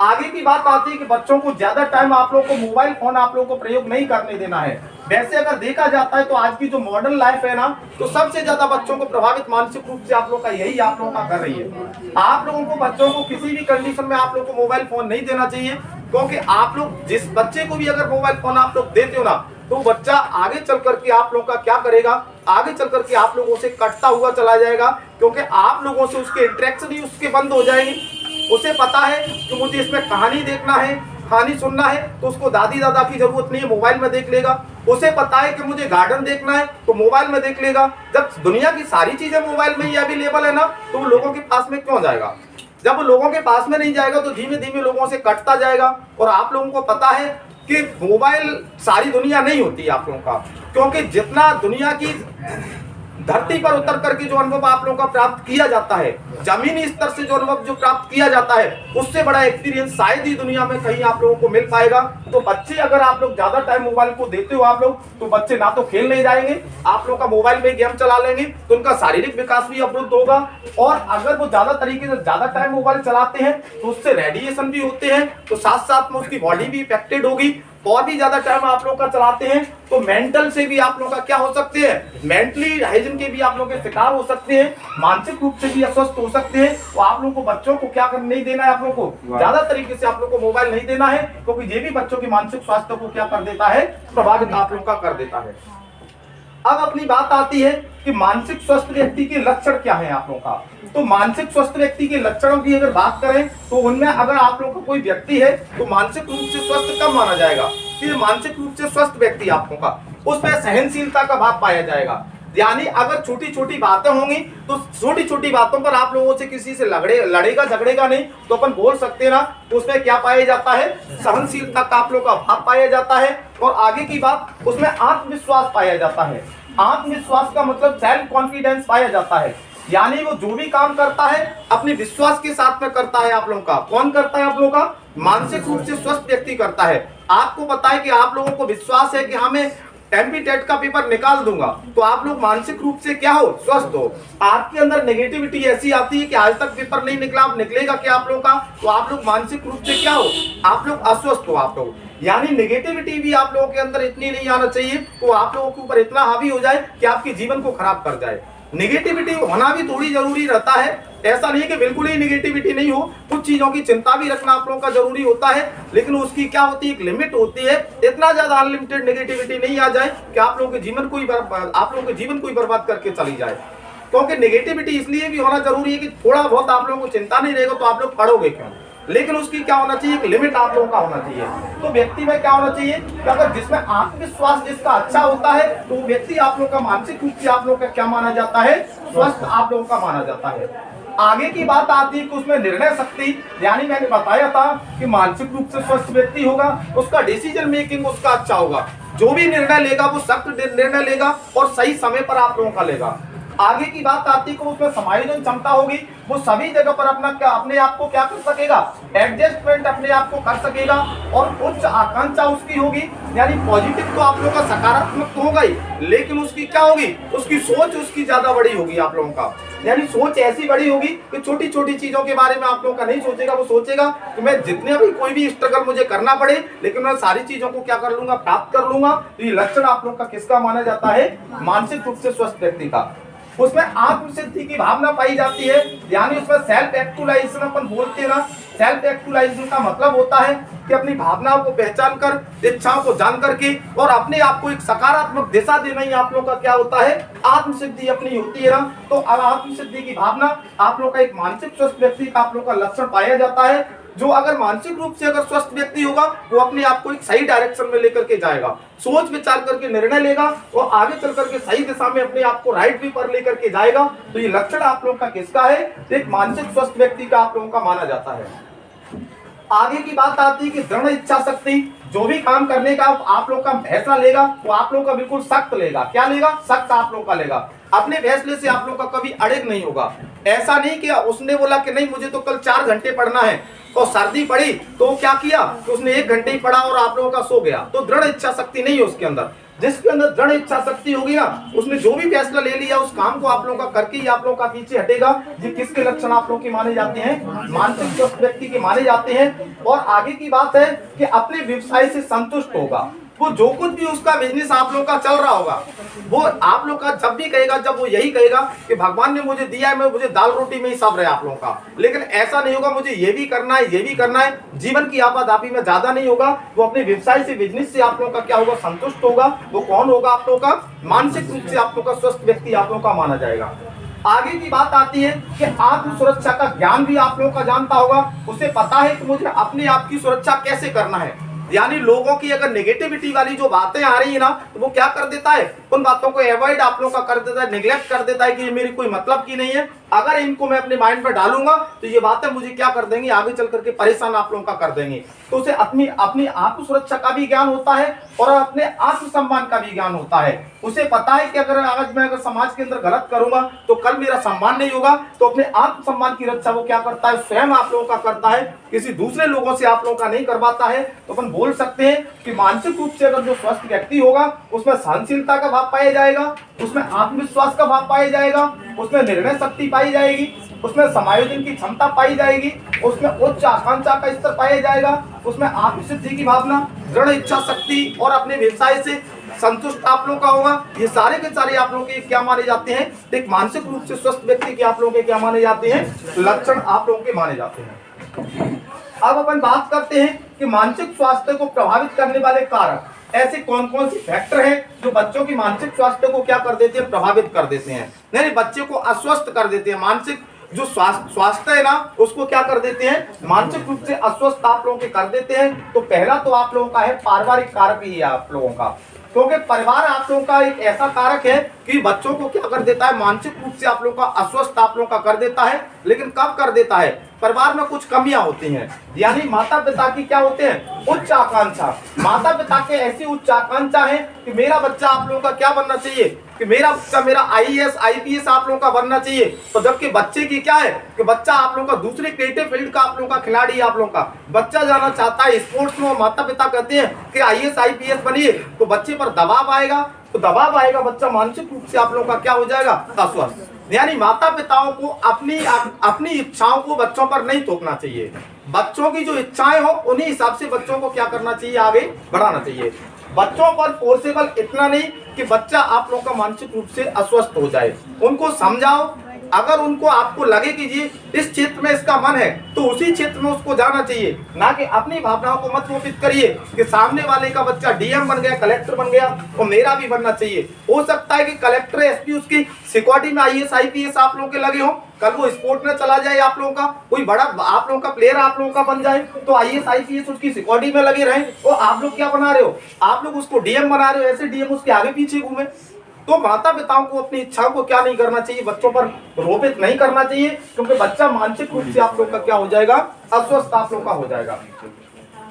आगे की बात आती है कि बच्चों को ज्यादा टाइम आप लोगों को मोबाइल फोन आप लोगों को प्रयोग नहीं करने देना है। वैसे अगर देखा जाता है तो आज की जो मॉडर्न लाइफ है ना, तो सबसे ज्यादा बच्चों को प्रभावित मानसिक रूप से आप लोग का यही आप लोगों का कर रही है। आप लोगों को बच्चों को किसी भी कंडीशन में आप लोगों को मोबाइल फोन नहीं देना चाहिए। क्योंकि आप लोग जिस बच्चे को भी अगर मोबाइल फोन आप लोग देते हो ना, तो बच्चा आगे चल करके आप लोगों का क्या करेगा, आगे चल करके आप लोगों से कटता हुआ चला जाएगा। क्योंकि आप लोगों से उसके इंटरेक्शन ही उसके बंद हो जाएंगे। उसे पता है कि मुझे इसमें कहानी देखना है, कहानी सुनना है, तो उसको दादी दादा की जरूरत नहीं है, मोबाइल में देख लेगा। उसे पता है कि मुझे गार्डन देखना है, तो मोबाइल में देख लेगा। जब दुनिया की सारी चीजें मोबाइल में ही अवेलेबल है ना, तो वो लोगों के पास में क्यों जाएगा। जब वो लोगों के पास में नहीं जाएगा तो धीमे धीमे लोगों से कटता जाएगा। और आप लोगों को पता है कि मोबाइल सारी दुनिया नहीं होती आप लोगों का। क्योंकि जितना दुनिया की धरती पर उतर करके जो अनुभव आप लोगों का प्राप्त किया जाता है, जमीनी स्तर से जो अनुभव जो प्राप्त किया जाता है, उससे बड़ा एक्सपीरियंस शायद ही दुनिया में कहीं आप लोगों को मिल पाएगा। तो बच्चे अगर आप लोग ज्यादा टाइम मोबाइल को देते हो आप लोग, तो बच्चे ना तो खेल नहीं जाएंगे, आप लोग का मोबाइल में गेम चला लेंगे, तो उनका शारीरिक विकास भी अवरुद्ध होगा। और अगर वो ज्यादा तरीके से ज्यादा टाइम मोबाइल चलाते हैं तो उससे रेडिएशन भी होते हैं, तो साथ साथ में उसकी बॉडी भी इफेक्टेड होगी। और भी ज्यादा टाइम आप लोग का चलाते हैं तो मेंटल से भी आप लोग का क्या हो सकते हैं, मेंटली हाइजीन के भी आप लोग के शिकार हो सकते हैं, मानसिक रूप से भी अस्वस्थ हो सकते हैं। तो आप लोग को बच्चों को क्या नहीं देना है, आप लोग को ज्यादा तरीके से आप लोग को मोबाइल नहीं देना है, क्योंकि ये भी बच्चों की मानसिक स्वास्थ्य को क्या कर देता है, प्रभावित आप लोग का कर देता है। अब अपनी बात आती है कि मानसिक स्वस्थ व्यक्ति के लक्षण क्या है आप लोगों का। तो मानसिक स्वस्थ व्यक्ति के लक्षणों की अगर बात करें तो उनमें अगर आप लोगों का कोई व्यक्ति है तो मानसिक रूप से स्वस्थ कब माना जाएगा, कि मानसिक रूप से स्वस्थ व्यक्ति आप लोगों का, उसमें सहनशीलता का भाव पाया जाएगा। यानी अगर छोटी छोटी बातें होंगी तो छोटी छोटी बातों पर आप लोगों से किसी से लड़ेगा झगड़ेगा नहीं, तो अपन बोल सकते हैं ना, तो उसमें क्या पाया जाता है, सहनशीलता का आप लोग का भाव पाया जाता है। और आगे की बात, उसमें आत्मविश्वास पाया जाता है। आत्मविश्वास का मतलब सेल्फ कॉन्फिडेंस पाया जाता है, यानी वो जो भी काम करता है अपने विश्वास के साथ में करता है। आप लोगों का कौन करता है, आप लोगों का मानसिक रूप से स्वस्थ व्यक्ति करता है। आपको पता है कि आप लोगों को विश्वास है कि हमें एमपी टेट का पेपर निकाल दूंगा, तो आप लोग मानसिक रूप से क्या हो, स्वस्थ हो। आपके अंदर नेगेटिविटी ऐसी आती है कि आज तक पेपर नहीं निकला, अब निकलेगा क्या आप लोग का, तो आप लोग मानसिक रूप से क्या हो, आप लोग अस्वस्थ हो। आप लोग यानी नेगेटिविटी भी आप लोगों के अंदर इतनी नहीं आना चाहिए तो आप लोगों के ऊपर इतना हावी हो जाए कि आपके जीवन को खराब कर जाए। नेगेटिविटी होना भी थोड़ी जरूरी रहता है, ऐसा नहीं कि बिल्कुल ही नेगेटिविटी नहीं हो, कुछ चीजों की चिंता भी रखना आप लोगों का जरूरी होता है, लेकिन उसकी क्या होती है, एक लिमिट होती है। इतना ज्यादा अनलिमिटेड नेगेटिविटी नहीं आ जाए कि आप लोगों के जीवन को ही बर्बाद करके चली जाए। क्योंकि नेगेटिविटी इसलिए भी होना जरूरी है कि थोड़ा बहुत आप लोगों को चिंता नहीं रहेगा तो आप लोग पढ़ोगे क्यों, लेकिन उसकी क्या होना चाहिए, एक लिमिट आप लोगों का होना चाहिए। तो व्यक्ति में क्या होना चाहिए कि अगर जिसमें आत्मविश्वास जिसका अच्छा होता है तो व्यक्ति आप लोग का मानसिक रूप से आप लोग का क्या माना जाता है, स्वस्थ आप लोगों का माना जाता है। आगे की बात आती है कि उसमें निर्णय शक्ति, यानी मैंने बताया था कि मानसिक रूप से स्वस्थ व्यक्ति होगा उसका डिसीजन मेकिंग उसका अच्छा होगा, जो भी निर्णय लेगा वो सख्त निर्णय लेगा और सही समय पर आप लोगों का लेगा। आगे की बात आती है कि उसमें समायोजन क्षमता होगी, वो सभी जगह पर अपने आप को क्या कर सकेगा, एडजस्टमेंट अपने आप को कर सकेगा। और उच्च आकांक्षा उसकी होगी, यानी पॉजिटिव तो आप लोगों का सकारात्मक तो होगा ही, लेकिन उसकी क्या होगी, उसकी सोच उसकी ज्यादा बड़ी होगी आप लोगों का, यानी सोच ऐसी बड़ी होगी कि छोटी छोटी चीजों के बारे में आप लोगों का नहीं सोचेगा, वो सोचेगा कि मैं जितने भी कोई भी स्ट्रगल मुझे करना पड़े लेकिन मैं सारी चीजों को क्या कर लूंगा, प्राप्त कर लूंगा। तो ये लक्षण आप लोग का किसका माना जाता है, मानसिक रूप से स्वस्थ व्यक्ति का। उसमें आत्मसिद्धि की भावना पाई जाती है, यानी उसमें सेल्फ एक्चुअलाइजेशन अपन बोलते हैं ना। सेल्फ एक्चुअलाइजेशन का मतलब होता है कि अपनी भावनाओं को पहचान कर, इच्छाओं को जान करके और अपने आप को एक सकारात्मक दिशा देना ही आप लोग का क्या होता है, आत्मसिद्धि अपनी होती है ना। तो आत्मसिद्धि की भावना आप लोग का एक मानसिक स्वस्थ व्यक्ति का आप लोग का लक्षण पाया जाता है। जो अगर मानसिक रूप से अगर स्वस्थ व्यक्ति होगा वो अपने आप को एक सही डायरेक्शन में लेकर के जाएगा, सोच विचार करके निर्णय लेगा और आगे चल करके सही दिशा में अपने आप को राइट वे पर लेकर के जाएगा। तो ये लक्षण आप लोगों का किसका है, एक मानसिक स्वस्थ व्यक्ति का आप लोगों का माना जाता है। आगे की बात आती है कि दृढ़ इच्छा शक्ति, जो भी काम करने का आप लोग का फैसला लेगा वो आप लोग का बिल्कुल सख्त लेगा। क्या लेगा, सख्त आप लोग का लेगा। अपने फैसले से आप लोग का कभी अड़िग नहीं होगा। ऐसा नहीं कि उसने बोला कि नहीं मुझे तो कल 4 घंटे पढ़ना है तो सर्दी पड़ी तो क्या किया, तो उसने 1 घंटे ही पढ़ा और आप लोगों का सो गया, तो दृढ़ इच्छा शक्ति नहीं है उसके अंदर। जिसके अंदर दृढ़ इच्छा शक्ति होगी ना, उसने जो भी फैसला ले लिया उस काम को आप लोगों का करके ही आप लोगों का पीछे हटेगा। ये किसके लक्षण आप लोगों के माने जाते हैं, मानसिक स्वस्थ व्यक्ति के माने जाते हैं। और आगे की बात है कि अपने व्यवसाय से संतुष्ट होगा। वो जो कुछ भी उसका बिजनेस आप लोग का चल रहा होगा वो आप लोग का जब भी कहेगा, जब वो यही कहेगा कि भगवान ने मुझे दिया है, मुझे दाल रोटी में ही सब रहे आप लोगों का, लेकिन ऐसा नहीं होगा मुझे ये भी करना है ये भी करना है, जीवन की आपाधापी में ज्यादा नहीं होगा। वो अपने व्यवसाय से बिजनेस से आप लोगों का क्या होगा, संतुष्ट होगा। वो कौन होगा, आप लोगों का मानसिक रूप से आप लोग का स्वस्थ व्यक्ति आप लोगों का माना जाएगा। आगे की बात आती है कि आत्म सुरक्षा का ज्ञान भी आप लोगों का जानता होगा। उसे पता है कि मुझे अपने आप की सुरक्षा कैसे करना है, यानी लोगों की अगर नेगेटिविटी वाली जो बातें आ रही है ना तो वो क्या कर देता है, उन बातों को अवॉइड आप लोगों का कर देता है, निगलेक्ट कर देता है कि ये मेरी कोई मतलब की नहीं है। अगर इनको मैं अपने माइंड पर डालूंगा तो ये बातें मुझे क्या कर देंगी, आगे चल करके परेशान आप लोगों का कर देंगे। तो उसे अपनी आत्म सुरक्षा का भी ज्ञान होता है और अपने आत्मसम्मान का भी ज्ञान होता है। उसे पता है कि आज मैं समाज के अंदर गलत करूंगा तो कल मेरा सम्मान नहीं होगा। तो अपने आत्मसम्मान की रक्षा वो क्या करता है, स्वयं आप लोगों का करता है, किसी दूसरे लोगों से आप लोगों का नहीं करवाता है। तो अपन बोल सकते हैं कि मानसिक रूप से अगर जो स्वस्थ व्यक्ति होगा उसमें सहनशीलता का भाव पाया जाएगा, उसमें आत्मविश्वास का भाव पाया जाएगा, उसमें निर्णय शक्ति पाई जाएगी, उसमें समायोजन की क्षमता पाई जाएगी, उसमें उच्च आकांक्षा का स्तर पाया जाएगा, उसमें आत्मसिद्धि की भावना, दृढ़ इच्छा शक्ति और अपने व्यवसाय से संतुष्ट आप लोगों का होगा। ये सारे के सारे आप लोगों के क्या माने जाते हैं, एक मानसिक रूप से स्वस्थ व्यक्ति के आप लोगों के क्या माने जाते हैं, लक्षण आप लोगों के माने जाते हैं। अब अपन बात करते हैं कि मानसिक स्वास्थ्य को प्रभावित करने वाले कारक ऐसे कौन कौन से फैक्टर हैं जो बच्चों की मानसिक स्वास्थ्य को क्या कर देते हैं, प्रभावित कर देते हैं, यानी बच्चे को अस्वस्थ कर देते हैं। मानसिक जो स्वास्थ्य है ना, उसको क्या कर देते हैं, मानसिक रूप से अस्वस्थ आप लोगों के कर देते हैं। तो पहला तो आप लोगों का है पारिवारिक कारक ही है आप लोगों का, क्योंकि परिवार आप लोगों का एक ऐसा कारक है कि बच्चों को क्या कर देता है, मानसिक रूप से आप लोगों का अस्वस्थ आप लोगों का कर देता है। लेकिन कब कर देता है, परिवार में कुछ कमियां होती हैं, यानी माता पिता की क्या होते हैं, उच्च आकांक्षा। माता पिता के ऐसी उच्च आकांक्षा है कि मेरा बच्चा आप लोगों का क्या बनना चाहिए, कि मेरा बच्चा मेरा IAS IPS आप लोगों का बनना चाहिए। तो जबकि बच्चे की क्या है कि बच्चा आप लोगों का दूसरे क्रिएटिव फील्ड का आप लोगों का खिलाड़ी आप लोगों का बच्चा जाना चाहता है स्पोर्ट्स में, और माता पिता कहते हैं कि IAS IPS बनिए, तो बच्चे पर दबाव आएगा। तो दबाव आएगा, बच्चा मानसिक रूप से आप लोगों का क्या हो जाएगा, अस्वस्थ। यानी माता पिताओं को अपनी इच्छाओं को बच्चों पर नहीं थोपना चाहिए। बच्चों की जो इच्छाएं हो उन्हीं हिसाब से बच्चों को क्या करना चाहिए, आगे बढ़ाना चाहिए। बच्चों पर फोर्सेबल इतना नहीं कि बच्चा आप लोगों का मानसिक रूप से अस्वस्थ हो जाए। उनको समझाओ, अगर उनको आपको लगे कि जी इस क्षेत्र में इसका मन है तो उसी क्षेत्र में उसको जाना चाहिए, ना कि अपनी भावनाओं को मत रोपित करिए कि सामने वाले का बच्चा DM बन गया, कलेक्टर बन गया और मेरा भी बनना चाहिए। हो सकता है कि कलेक्टर SP उसकी सिक्योरिटी में IAS IPS आप लोगों के लगे हो, कल वो स्पोर्ट में चला जाए, आप लोगों का कोई बड़ा आप लोगों का प्लेयर आप लोगों का बन जाए, तो IAS IPS उसकी सिक्योरिटी में लगे रहे, और आप लोग क्या बना रहे हो, आप लोग उसको DM बना रहे हो, ऐसे DM उसके आगे पीछे घूमे। तो माता पिताओं को अपनी इच्छाओं को क्या नहीं करना चाहिए, बच्चों पर रोपित नहीं करना चाहिए, क्योंकि बच्चा मानसिक रूप से आप लोग का क्या हो जाएगा, अस्वस्थ आप लोग का हो जाएगा।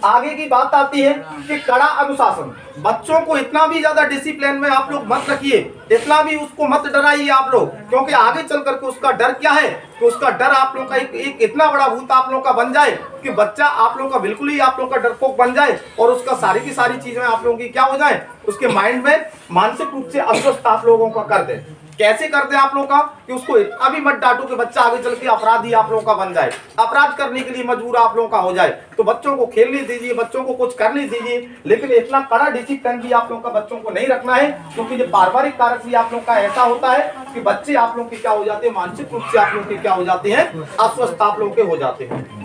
आगे की बात आती है कि कड़ा अनुशासन। बच्चों को इतना भी ज्यादा डिसिप्लिन में आप लोग मत रखिए, इतना भी उसको मत डराइए आप लोग, क्योंकि आगे चल करके उसका डर क्या है, तो उसका डर आप लोग का एक इतना बड़ा भूत आप लोग का बन जाए कि बच्चा आप लोग का बिल्कुल ही आप लोग का डरपोक बन जाए, और उसका सारी की सारी चीजें आप लोगों की क्या हो जाए, उसके माइंड में मानसिक रूप से अस्वस्थ आप लोगों का कर दे। कैसे करते हैं आप लोगों का, कि उसको इतना भी मत डांटो कि बच्चा आगे चल के अपराधी आप लोगों का बन जाए, अपराध करने के लिए मजबूर आप लोगों का हो जाए। तो बच्चों को खेलने दीजिए, बच्चों को कुछ करने दीजिए, लेकिन इतना कड़ा डिसिप्लिन भी आप लोगों का बच्चों को नहीं रखना है, क्योंकि जो पारिवारिक कारक भी आप लोग का ऐसा होता है कि बच्चे आप लोग के क्या हो जाते हैं, मानसिक रूप से आप लोग के क्या हो जाते हैं, अस्वस्थ आप लोग के हो जाते हैं।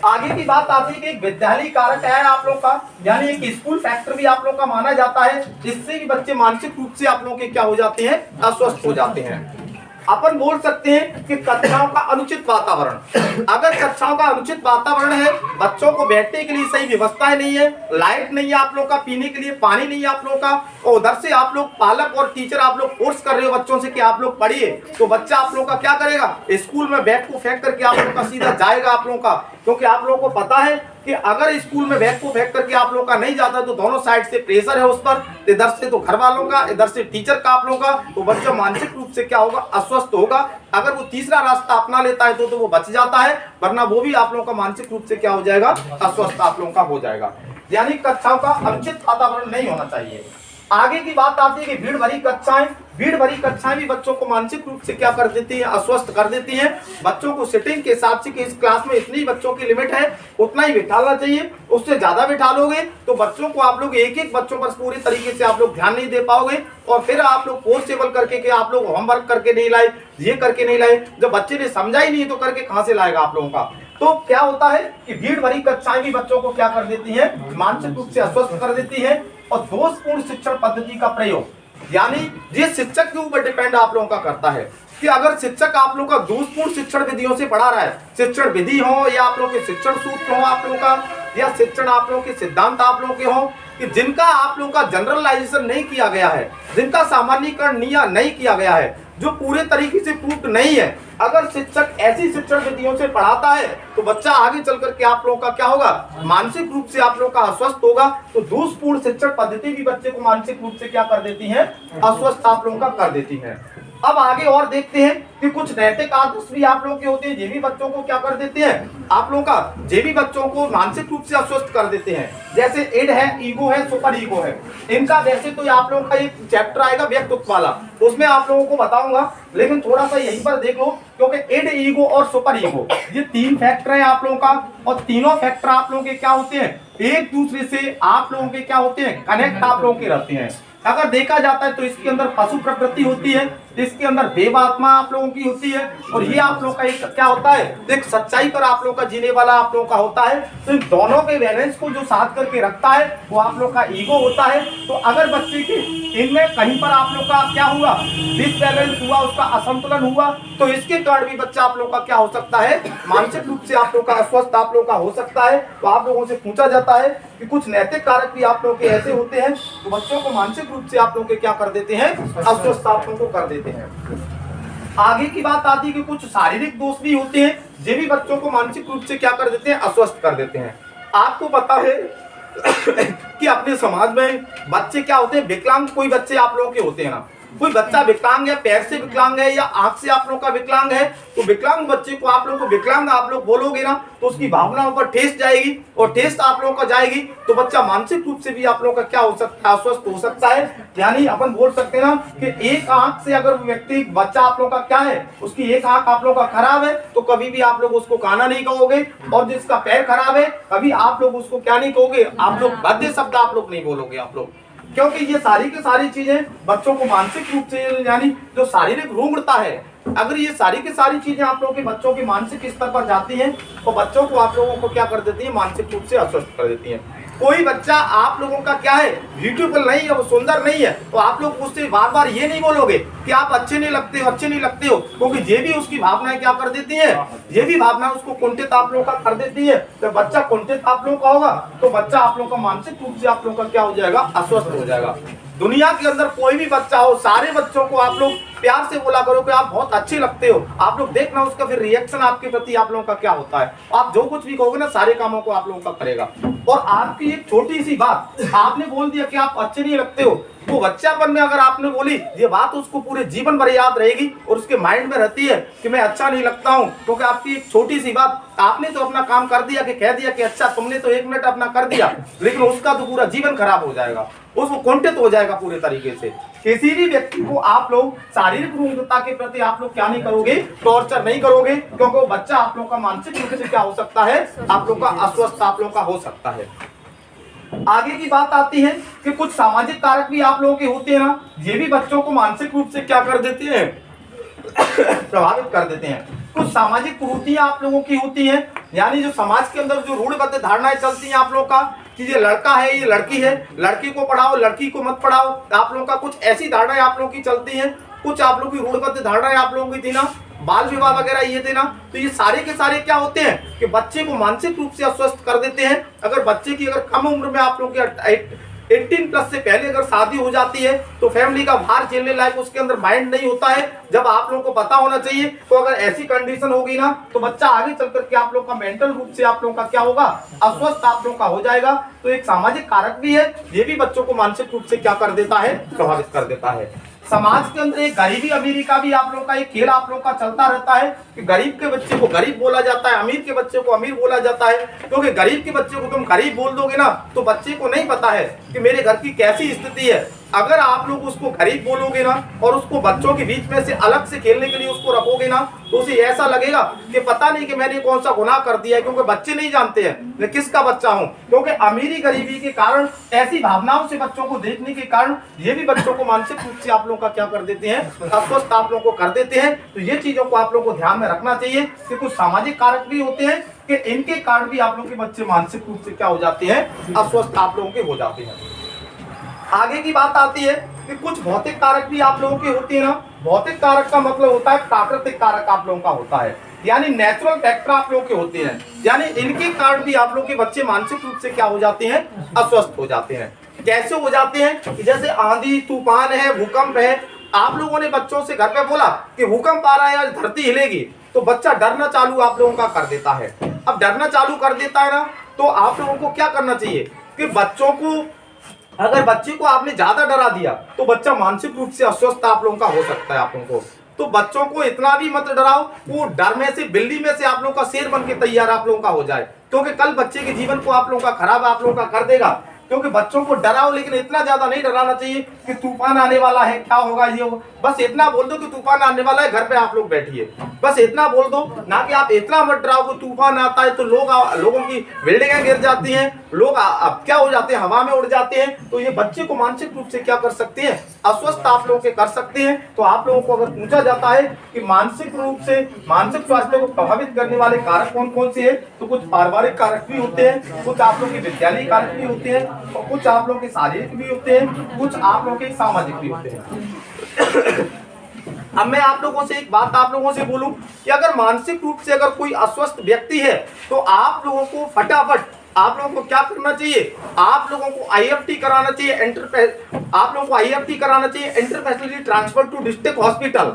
आगे की बात आती है कि एक विद्यालय कारक है आप लोग का, यानी एक स्कूल फैक्टर भी आप लोग का माना जाता है, जिससे भी बच्चे मानसिक रूप से आप लोग के क्या हो जाते हैं, अस्वस्थ हो जाते हैं। अपन बोल सकते हैं कि कक्षाओं का अनुचित वातावरण। अगर कक्षाओं का अनुचित वातावरण है, बच्चों को बैठने के लिए सही व्यवस्थाएं नहीं है, लाइट नहीं है आप लोग का, पीने के लिए पानी नहीं है आप लोग का, और उधर से आप लोग पालक और टीचर आप लोग फोर्स कर रहे हो बच्चों से कि आप लोग पढ़िए, तो बच्चा आप लोग का क्या करेगा, स्कूल में बैग को फेंक करके आप लोग का सीधा जाएगा आप लोग का। क्योंकि आप लोगों को पता है कि अगर स्कूल में बैग को फेंक करके आप लोग का नहीं जाता तो दोनों साइड से प्रेशर है उस पर, इधर से तो घर वालों का, इधर से टीचर का आप लोगों का, तो बच्चा मानसिक रूप से क्या होगा, अस्वस्थ होगा। अगर वो तीसरा रास्ता अपना लेता है तो वो बच जाता है, वरना वो भी आप लोगों का मानसिक रूप से क्या हो जाएगा, अस्वस्थ आप लोगों का हो जाएगा। यानी कक्षाओं का अनुचित वातावरण नहीं होना चाहिए। आगे की बात आती है कि भीड़ भरी कक्षाएं भी बच्चों को मानसिक रूप से क्या कर देती हैं, अस्वस्थ कर देती हैं। बच्चों को सिटिंग के हिसाब से कि इस क्लास में इतनी बच्चों की लिमिट है, उतना ही बिठाना चाहिए। उससे ज्यादा बिठा लोगे तो बच्चों को आप लोग एक एक बच्चों पर पूरी तरीके से आप लोग ध्यान नहीं दे पाओगे, और फिर आप लोग फोर्सेबल करके कि आप लोग होमवर्क करके नहीं लाए, ये करके नहीं लाए, जब बच्चे ने समझा ही नहीं तो करके कहां से लाएगा आप लोगों का। तो क्या होता है कि भीड़ भरी कक्षाएं भी बच्चों को क्या कर देती हैं, मानसिक रूप से अस्वस्थ कर देती हैं। और दोषपूर्ण शिक्षण पद्धति का प्रयोग, यानी ये शिक्षक के ऊपर डिपेंड आप लोगों का करता है कि अगर शिक्षक आप लोगों का दोषपूर्ण शिक्षण विधियों से पढ़ा रहा है, शिक्षण विधि हो या आप लोग के शिक्षण सूत्र हो आप लोगों का, या शिक्षण आप लोगों के सिद्धांत आप लोगों के हो, कि जिनका आप लोगों का जनरलाइजेशन नहीं किया गया है, जिनका सामान्यीकरण नहीं किया गया है, जो पूरे तरीके से प्रूफ नहीं है, अगर शिक्षक ऐसी शिक्षण विधियों से पढ़ाता है तो बच्चा आगे चल करके आप लोगों का क्या होगा, मानसिक रूप से आप लोगों का अस्वस्थ होगा। तो दोषपूर्ण शिक्षण पद्धति भी बच्चे को मानसिक रूप से क्या कर देती है, अस्वस्थ आप लोगों का कर देती है। अब आगे और देखते हैं कि कुछ नैतिक आदर्श भी आप लोगों के होते हैं, ये भी बच्चों को क्या कर देते हैं, आप लोगों का ये भी बच्चों को मानसिक रूप से अस्वस्थ कर देते हैं। जैसे इड है, ईगो है, सुपर ईगो है। इनका वैसे तो आप लोगों का एक चैप्टर आएगा व्यक्तित्व वाला, उसमें आप लोगों को बताऊंगा, लेकिन थोड़ा सा यहीं पर देख लो, क्योंकि इड, ईगो और सुपर ईगो ये तीन फैक्टर हैं आप लोगों का, और तीनों फैक्टर आप लोगों के क्या होते हैं, एक दूसरे से आप लोगों के क्या होते हैं, कनेक्ट आप लोगों के रहते हैं। अगर देखा जाता है तो इसके अंदर पशु प्रवृत्ति होती है, इसके अंदर देव आत्मा आप लोगों की होती है, और ये आप लोगों का एक क्या होता है, एक सच्चाई पर आप लोगों का जीने वाला आप लोगों का होता है। तो इन दोनों के बैलेंस को जो साथ करके रखता है वो आप लोग का ईगो होता है। तो अगर बच्चे के इनमें कहीं पर आप लोग का क्या हुआ, डिसबैलेंस हुआ, उसका असंतुलन हुआ, तो इसके कारण भी बच्चा आप लोग का क्या हो सकता है, मानसिक रूप से आप लोग का अस्वस्थ आप लोग का हो सकता है। तो आप लोगों से पूछा जाता है कि कुछ नैतिक कारक भी आप लोग के ऐसे होते हैं तो बच्चों को मानसिक रूप से आप लोग के क्या कर देते हैं, अस्वस्थ आप लोगों को कर देते हैं। आगे की बात आती है कि कुछ शारीरिक दोष भी होते हैं, ये भी बच्चों को मानसिक रूप से क्या कर देते हैं, अस्वस्थ कर देते हैं। आपको पता है कि अपने समाज में बच्चे क्या होते हैं, विकलांग कोई बच्चे आप लोगों के होते हैं ना, कोई बच्चा विकलांग है, पैर से विकलांग है या आंख से आप लोग का विकलांग है, तो विकलांग बच्चे को आप लोग को विकलांग आप लोग बोलोगे ना तो उसकी भावनाओं पर ठेस जाएगी, और ठेस आप लोगों का जाएगी तो बच्चा मानसिक रूप से भी आप लोग का क्या हो सकता है, अस्वस्थ हो सकता है। यानी अपन बोल सकते हैं ना कि एक आंख से अगर व्यक्ति बच्चा आप लोग का क्या है, उसकी एक आंख आप लोग का खराब है तो कभी भी आप लोग उसको काना नहीं कहोगे, और जिसका पैर खराब है कभी आप लोग उसको क्या नहीं कहोगे, आप लोग बद्दे शब्द आप लोग नहीं बोलोगे आप लोग, क्योंकि ये सारी की सारी चीजें बच्चों को मानसिक रूप से, यानी जो शारीरिक रूंगता है, अगर ये सारी की सारी चीजें आप लोगों के बच्चों के मानसिक स्तर पर जाती हैं तो बच्चों को आप लोगों को क्या कर देती है, मानसिक रूप से अस्वस्थ कर देती है। कोई बच्चा आप लोगों का क्या है, ब्यूटीफुल नहीं है, वो सुंदर नहीं है, तो आप लोग उससे बार बार ये नहीं बोलोगे कि आप अच्छे नहीं लगते हो, अच्छे नहीं लगते हो, क्योंकि ये भी उसकी भावनाएं क्या कर देती है, ये भी भावना उसको कुंठित आप लोगों का कर देती है। तो बच्चा कुंठित आप लोगों का होगा तो बच्चा आप लोगों का मानसिक रूप से आप लोगों का क्या हो जाएगा, अस्वस्थ हो जाएगा। दुनिया के अंदर कोई भी बच्चा हो, सारे बच्चों को आप लोग प्यार से बोला करो कि आप बहुत अच्छे लगते हो, आप लोग देखना उसका फिर रिएक्शन आपके प्रति आप लोगों का क्या होता है। आप जो कुछ भी कहोगे ना सारे कामों को आप लोगों का करेगा। और आपकी एक छोटी सी बात आपने बोल दिया कि आप अच्छे नहीं लगते हो, वो बच्चापन में अगर आपने बोली ये बात उसको पूरे जीवन भर याद रहेगी और उसके माइंड में रहती है कि मैं अच्छा नहीं लगता हूँ, क्योंकि आपकी एक छोटी सी बात, आपने तो अपना काम कर दिया कि कह दिया कि अच्छा तुमने तो 1 मिनट अपना कर दिया, लेकिन उसका तो पूरा जीवन खराब हो जाएगा, उसको कुंठित हो जाएगा पूरे तरीके से। किसी भी व्यक्ति को आप लोग शारीरिक रूपता के प्रति आप लोग क्या नहीं करोगे, टॉर्चर नहीं करोगे, क्योंकि वो बच्चा आप लोग का मानसिक रूप से क्या हो सकता है, आप लोग का अस्वस्थ आप लोग का हो सकता है। आगे की बात आती है कि कुछ सामाजिक कारक भी आप लोगों के होते हैं ना, ये भी बच्चों को मानसिक रूप से क्या कर देते हैं, प्रभावित कर देते हैं। कुछ सामाजिक कुरीतियां आप लोगों की होती हैं, यानी जो समाज के अंदर जो रूढ़िबद्ध धारणाएं चलती हैं आप लोगों का कि ये लड़का है, ये लड़की है, लड़की को पढ़ाओ, लड़की को मत पढ़ाओ, आप लोगों का कुछ ऐसी धारणाएं आप लोगों की चलती हैं। कुछ आप लोगों की रूढ़िबद्ध धारणाएं आप लोगों की थी ना, बाल विवाह वगैरह ये थे ना, तो ये सारे के सारे क्या होते हैं कि बच्चे को मानसिक रूप से अस्वस्थ कर देते हैं। अगर बच्चे की अगर कम उम्र में आप लोग की 18+ से पहले अगर शादी हो जाती है तो फैमिली का भार झेलने लायक उसके अंदर माइंड नहीं होता है, जब आप लोगों को पता होना चाहिए। तो अगर ऐसी कंडीशन होगी ना तो बच्चा आगे चलकर के आप लोग का मेंटल रूप से आप लोगों का क्या होगा, अस्वस्थ आप लोग का हो जाएगा। तो एक सामाजिक कारक भी है, ये भी बच्चों को मानसिक रूप से क्या कर देता है, प्रभावित कर देता है। समाज के अंदर एक गरीबी अमीरी का भी आप लोग का एक खेल आप लोग का चलता रहता है कि गरीब के बच्चे को गरीब बोला जाता है, अमीर के बच्चे को अमीर बोला जाता है। क्योंकि गरीब के बच्चे को तुम गरीब बोल दोगे ना तो बच्चे को नहीं पता है कि मेरे घर की कैसी स्थिति है। अगर आप लोग उसको गरीब बोलोगे ना और उसको बच्चों के बीच में से अलग से खेलने के लिए उसको रखोगे ना तो उसे ऐसा लगेगा कि पता नहीं कि मैंने कौन सा गुनाह कर दिया है, क्योंकि बच्चे नहीं जानते हैं मैं किसका बच्चा हूं। क्योंकि अमीरी गरीबी के कारण ऐसी भावनाओं से बच्चों को देखने के कारण ये भी बच्चों को मानसिक रूप से आप लोग का क्या कर देते हैं, अस्वस्थ आप लोग को कर देते हैं। तो ये चीजों को आप लोग को ध्यान में रखना चाहिए कि कुछ सामाजिक कारक भी होते हैं कि इनके कारण भी आप लोग के बच्चे मानसिक रूप से क्या हो जाते हैं, अस्वस्थ आप लोगों के हो जाते हैं। आगे की बात आती है कि कुछ भौतिक कारक भी आप लोगों के होते हैं ना। भौतिक कारक का मतलब होता है प्राकृतिक कारक आप लोगों का होता है, यानी नेचुरल फैक्टर आप लोगों के होते हैं, यानी इनके कारण भी आप लोग के बच्चे मानसिक रूप से क्या हो जाते हैं, अस्वस्थ हो जाते हैं। कैसे हो जाते हैं, जैसे आंधी तूफान है, भूकंप है। आप लोगों ने बच्चों से घर पे बोला कि भूकंप आ रहा है आज धरती हिलेगी, तो बच्चा डरना चालू आप लोगों का कर देता है। अब डरना चालू कर देता है ना तो आप लोगों को क्या करना चाहिए कि बच्चों को अगर बच्चे को आपने ज्यादा डरा दिया तो बच्चा मानसिक रूप से अस्वस्थ आप लोगों का हो सकता है आप लोगों को। तो बच्चों को इतना भी मत डराओ, वो डर में से बिल्ली में से आप लोगों का शेर बन के तैयार आप लोगों का हो जाए, क्योंकि कल बच्चे के जीवन को आप लोगों का खराब आप लोगों का कर देगा। क्योंकि बच्चों को डराओ, लेकिन इतना ज्यादा नहीं डराना चाहिए कि तूफान आने वाला है, क्या होगा ये होगा। बस इतना बोल दो कि तूफान आने वाला है, घर पे आप लोग बैठिए, बस इतना बोल दो। ना कि आप इतना मत डराओ कि तूफान आता है तो लोगों की बिल्डिंगें गिर जाती हैं, लोग अब क्या हो जाते हैं, हवा में उड़ जाते हैं। तो ये बच्चे को मानसिक रूप से क्या कर सकते हैं, अस्वस्थ आप लोगों के कर सकते हैं। तो आप लोगों को अगर पूछा जाता है कि मानसिक रूप से मानसिक स्वास्थ्य को प्रभावित करने वाले कारक कौन कौन से हैं, तो कुछ पारिवारिक कारक भी होते हैं, कुछ आप लोगों के विद्यालय कारक भी होते हैं, और कुछ आप लोगों के शारीरिक भी होते हैं, कुछ आप लोगों के सामाजिक भी होते हैं। अब मैं आप लोगों से एक बात आप लोगों से बोलूं कि अगर मानसिक रूप से अगर कोई अस्वस्थ व्यक्ति है तो आप लोगों को फटाफट आप लोगों को क्या करना चाहिए, आप लोगों को आईएफटी कराना चाहिए, आप लोगों को आईएफटी कराना चाहिए, inter facility transfer to district hospital.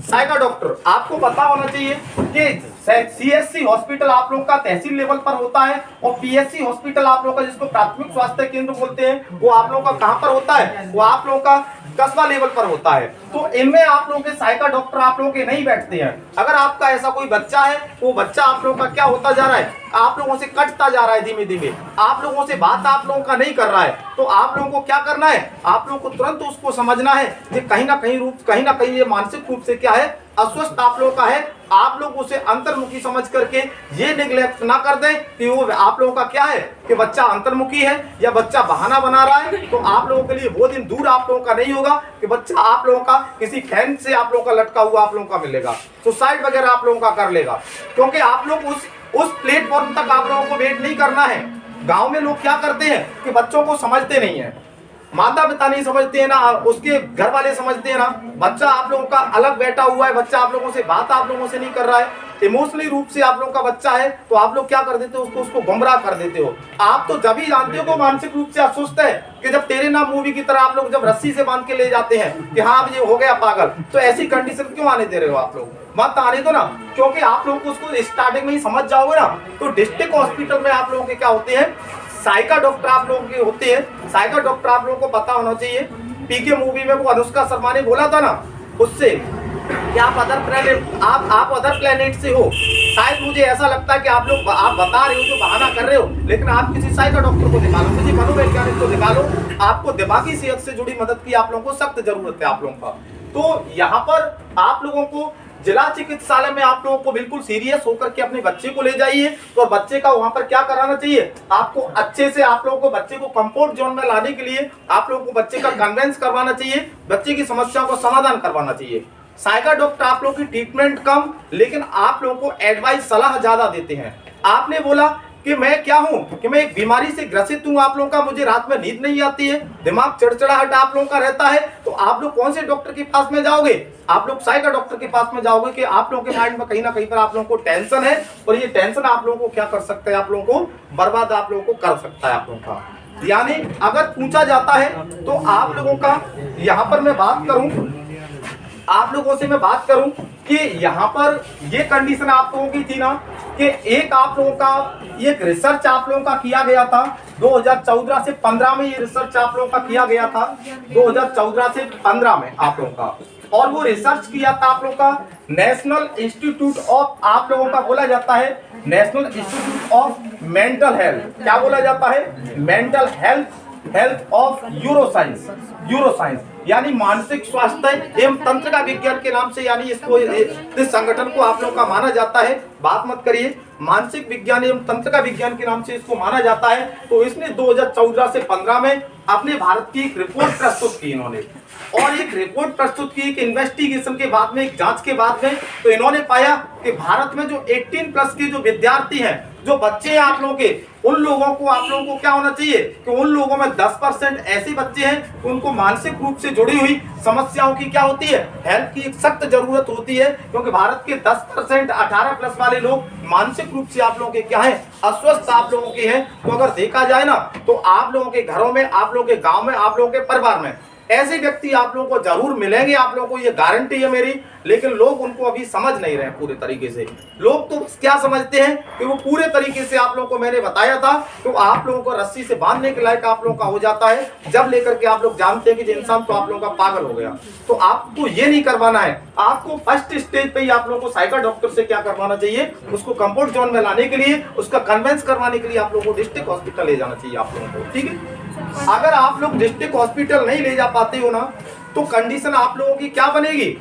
साइका डॉक्टर आपको पता होना चाहिए कि सीएससी हॉस्पिटल आप लोगों का तहसील लेवल पर होता है, और पीएससी हॉस्पिटल आप लोगों का जिसको प्राथमिक स्वास्थ्य केंद्र बोलते हैं, वो आप लोगों का कहां पर होता है, वो आप लोगों का कस्बा लेवल पर होता है। तो इनमें आप लोगों के साइका डॉक्टर आप लोगों के नहीं बैठते हैं। अगर आपका ऐसा कोई बच्चा है, वो बच्चा आप लोगों का क्या होता जा रहा है, आप लोगों से कटता जा रहा है धीमे धीमे, आप लोगों से बात आप लोगों का नहीं कर रहा है, तो आप लोगों को क्या करना है, आप लोगों को तुरंत उसको समझना है कि कहीं ना कहीं ये मानसिक रूप से क्या है, अस्वस्थ आप लोगों का है। आप लोग उसे अंतर्मुखी समझ करके ये निगलेक्ट ना कर दें कि वो आप लोगों का क्या है कि बच्चा अंतर्मुखी है या बच्चा बहाना बना रहा है। तो आप लोगों के लिए वो दिन दूर आप लोगों का नहीं होगा कि बच्चा आप लोगों का किसी फैन से आप लोगों का लटका हुआ आप लोगों का मिलेगा, सुसाइड वगैरह आप लोगों का कर लेगा। क्योंकि आप लोग उस प्लेटफॉर्म तक आप लोगों को वेट नहीं करना है। गांव में लोग क्या करते हैं कि बच्चों को समझते नहीं है, माता पिता नहीं समझते हैं ना, उसके घर वाले समझते हैं ना। बच्चा आप लोगों का अलग बैठा हुआ है, बच्चा आप लोगों से बात आप लोगों से नहीं कर रहा है, इमोशनली रूप से आप लोगों का बच्चा है, तो आप लोग क्या कर देते हो, उसको गुमराह कर देते हो। आप तो जब ही जानते हो कि मानसिक रूप से अस्वस्थ है कि जब तेरे नाम मूवी की तरह आप लोग जब रस्सी से बांध के ले जाते हैं कि हाँ अब ये हो गया पागल। तो ऐसी कंडीशन क्यों आने दे रहे हो आप लोग, मत आने दो ना। क्योंकि आप लोग उसको स्टार्टिंग में ही समझ जाओगे ना, तो डिस्ट्रिक्ट हॉस्पिटल में आप लोगों के क्या होते हैं, साइका डॉक्टर आप लोगों के होते हैं। साइका डॉक्टर आप लोगों को पता होना चाहिए, पीके मूवी में वो अनुष्का शर्मा ने बोला था ना उससे कि आप अदर प्लेनेट से हो। शायद मुझे ऐसा लगता है कि आप बता रहे हो जो बहाना कर रहे हो, लेकिन आप किसी साइका डॉक्टर को दिखा लो, किसी मनोवैज्ञानिक को दिखा लो, आपको दिमागी सेहत से जुड़ी मदद की आप लोगों को सख्त जरूरत है आप लोगों का। तो यहाँ पर आप लोगों को जिला चिकित्सालय में आप लोगों को बिल्कुल सीरियस होकर के अपने बच्चे को ले जाइए, तो बच्चे का वहां पर क्या कराना चाहिए, आपको अच्छे से आप लोगों को बच्चे को कंफर्ट जोन में लाने के लिए आप लोगों को बच्चे का कन्वेंस करवाना चाहिए, बच्चे की समस्याओं को समाधान करवाना चाहिए। साइका डॉक्टर आप लोगों की ट्रीटमेंट कम, लेकिन आप लोगों को एडवाइस सलाह ज्यादा देते हैं। आपने बोला कि मैं क्या हूं, कि मैं एक बीमारी से ग्रसित हूं आप लोगों का, मुझे रात में नींद नहीं आती है, दिमाग चिड़चिड़ाहट आप लोगों का रहता है। तो आप लोग कौन से डॉक्टर के पास में जाओगे, आप लोग साइका डॉक्टर के पास में जाओगे कि आप लोगों के माइंड में कहीं ना कहीं पर आप लोगों को टेंशन है, और ये टेंशन आप लोगों को क्या कर सकता है, आप लोगों को बर्बाद आप लोगों को कर सकता है आप लोगों का। यानी अगर पूछा जाता है तो आप लोगों का यहाँ पर मैं बात करूं, आप लोगों से मैं बात करूं कि यहाँ पर ये कंडीशन आप लोगों की थी ना कि एक आप लोगों का एक रिसर्च आप लोगों का किया गया था 2014 से 15 में, ये रिसर्च आप लोगों का किया गया था 2014 से 15 में आप लोगों का, और वो रिसर्च किया था आप लोगों का नेशनल इंस्टीट्यूट ऑफ, आप लोगों का बोला जाता है national institute of mental health, क्या बोला जाता है, मेंटल हेल्थ ऑफ यूरोसाइंस, यानी मानसिक स्वास्थ्य एवं तंत्रिका विज्ञान के नाम से, यानी इसको इस संगठन को आप लोगों का माना जाता है, बात मत करिए, मानसिक विज्ञान एवं तंत्रिका विज्ञान के नाम से इसको माना जाता है। तो इसने 2014 से 15 में अपने भारत की एक रिपोर्ट प्रस्तुत की इन्होंने, और एक रिपोर्ट प्रस्तुत की एक इन्वेस्टिगेशन के बाद में, एक जांच के बाद में, तो इन्होंने पाया कि भारत में जो 18+ के जो विद्यार्थी हैं, जो बच्चे हैं आप लोगों के, उन लोगों को आप लोगों को क्या होना चाहिए कि उन लोगों में 10% ऐसे बच्चे हैं उनको मानसिक रूप से जुड़ी हुई समस्याओं की क्या होती है, हेल्प की एक सख्त जरूरत होती है। क्योंकि भारत के 10% 18+ वाले लोग मानसिक रूप से आप लोगों के क्या है, अस्वस्थ आप लोगों के हैं। तो अगर देखा जाए ना, तो आप लोगों के घरों में, आप लोगों के गांव में, आप लोगों के परिवार में ऐसे व्यक्ति आप लोगों को जरूर मिलेंगे, आप लोगों को ये गारंटी है मेरी। लेकिन लोग उनको अभी समझ नहीं रहे पूरे तरीके से। लोग तो क्या समझते हैं कि वो पूरे तरीके से आप लोगों को मैंने बताया था तो आप लोगों को रस्सी से बांधने के लायक आप लोगों का हो जाता है, जब लेकर के आप लोग जानते हैं कि जो इंसान तो आप लोगों का पागल हो गया। तो आपको ये नहीं करवाना है। आपको फर्स्ट स्टेज पे ही आप लोगों को साइका डॉक्टर से क्या करवाना चाहिए, उसको कंफर्ट जोन में लाने के लिए, उसका कन्वेंस करवाने के लिए आप लोगों को डिस्ट्रिक्ट हॉस्पिटल ले जाना चाहिए आप लोगों को, ठीक है। अगर आप लोग डिस्ट्रिक्ट हॉस्पिटल नहीं ले जा पाते हो ना, तो कंडीशन आप लोगों की क्या बनेगी,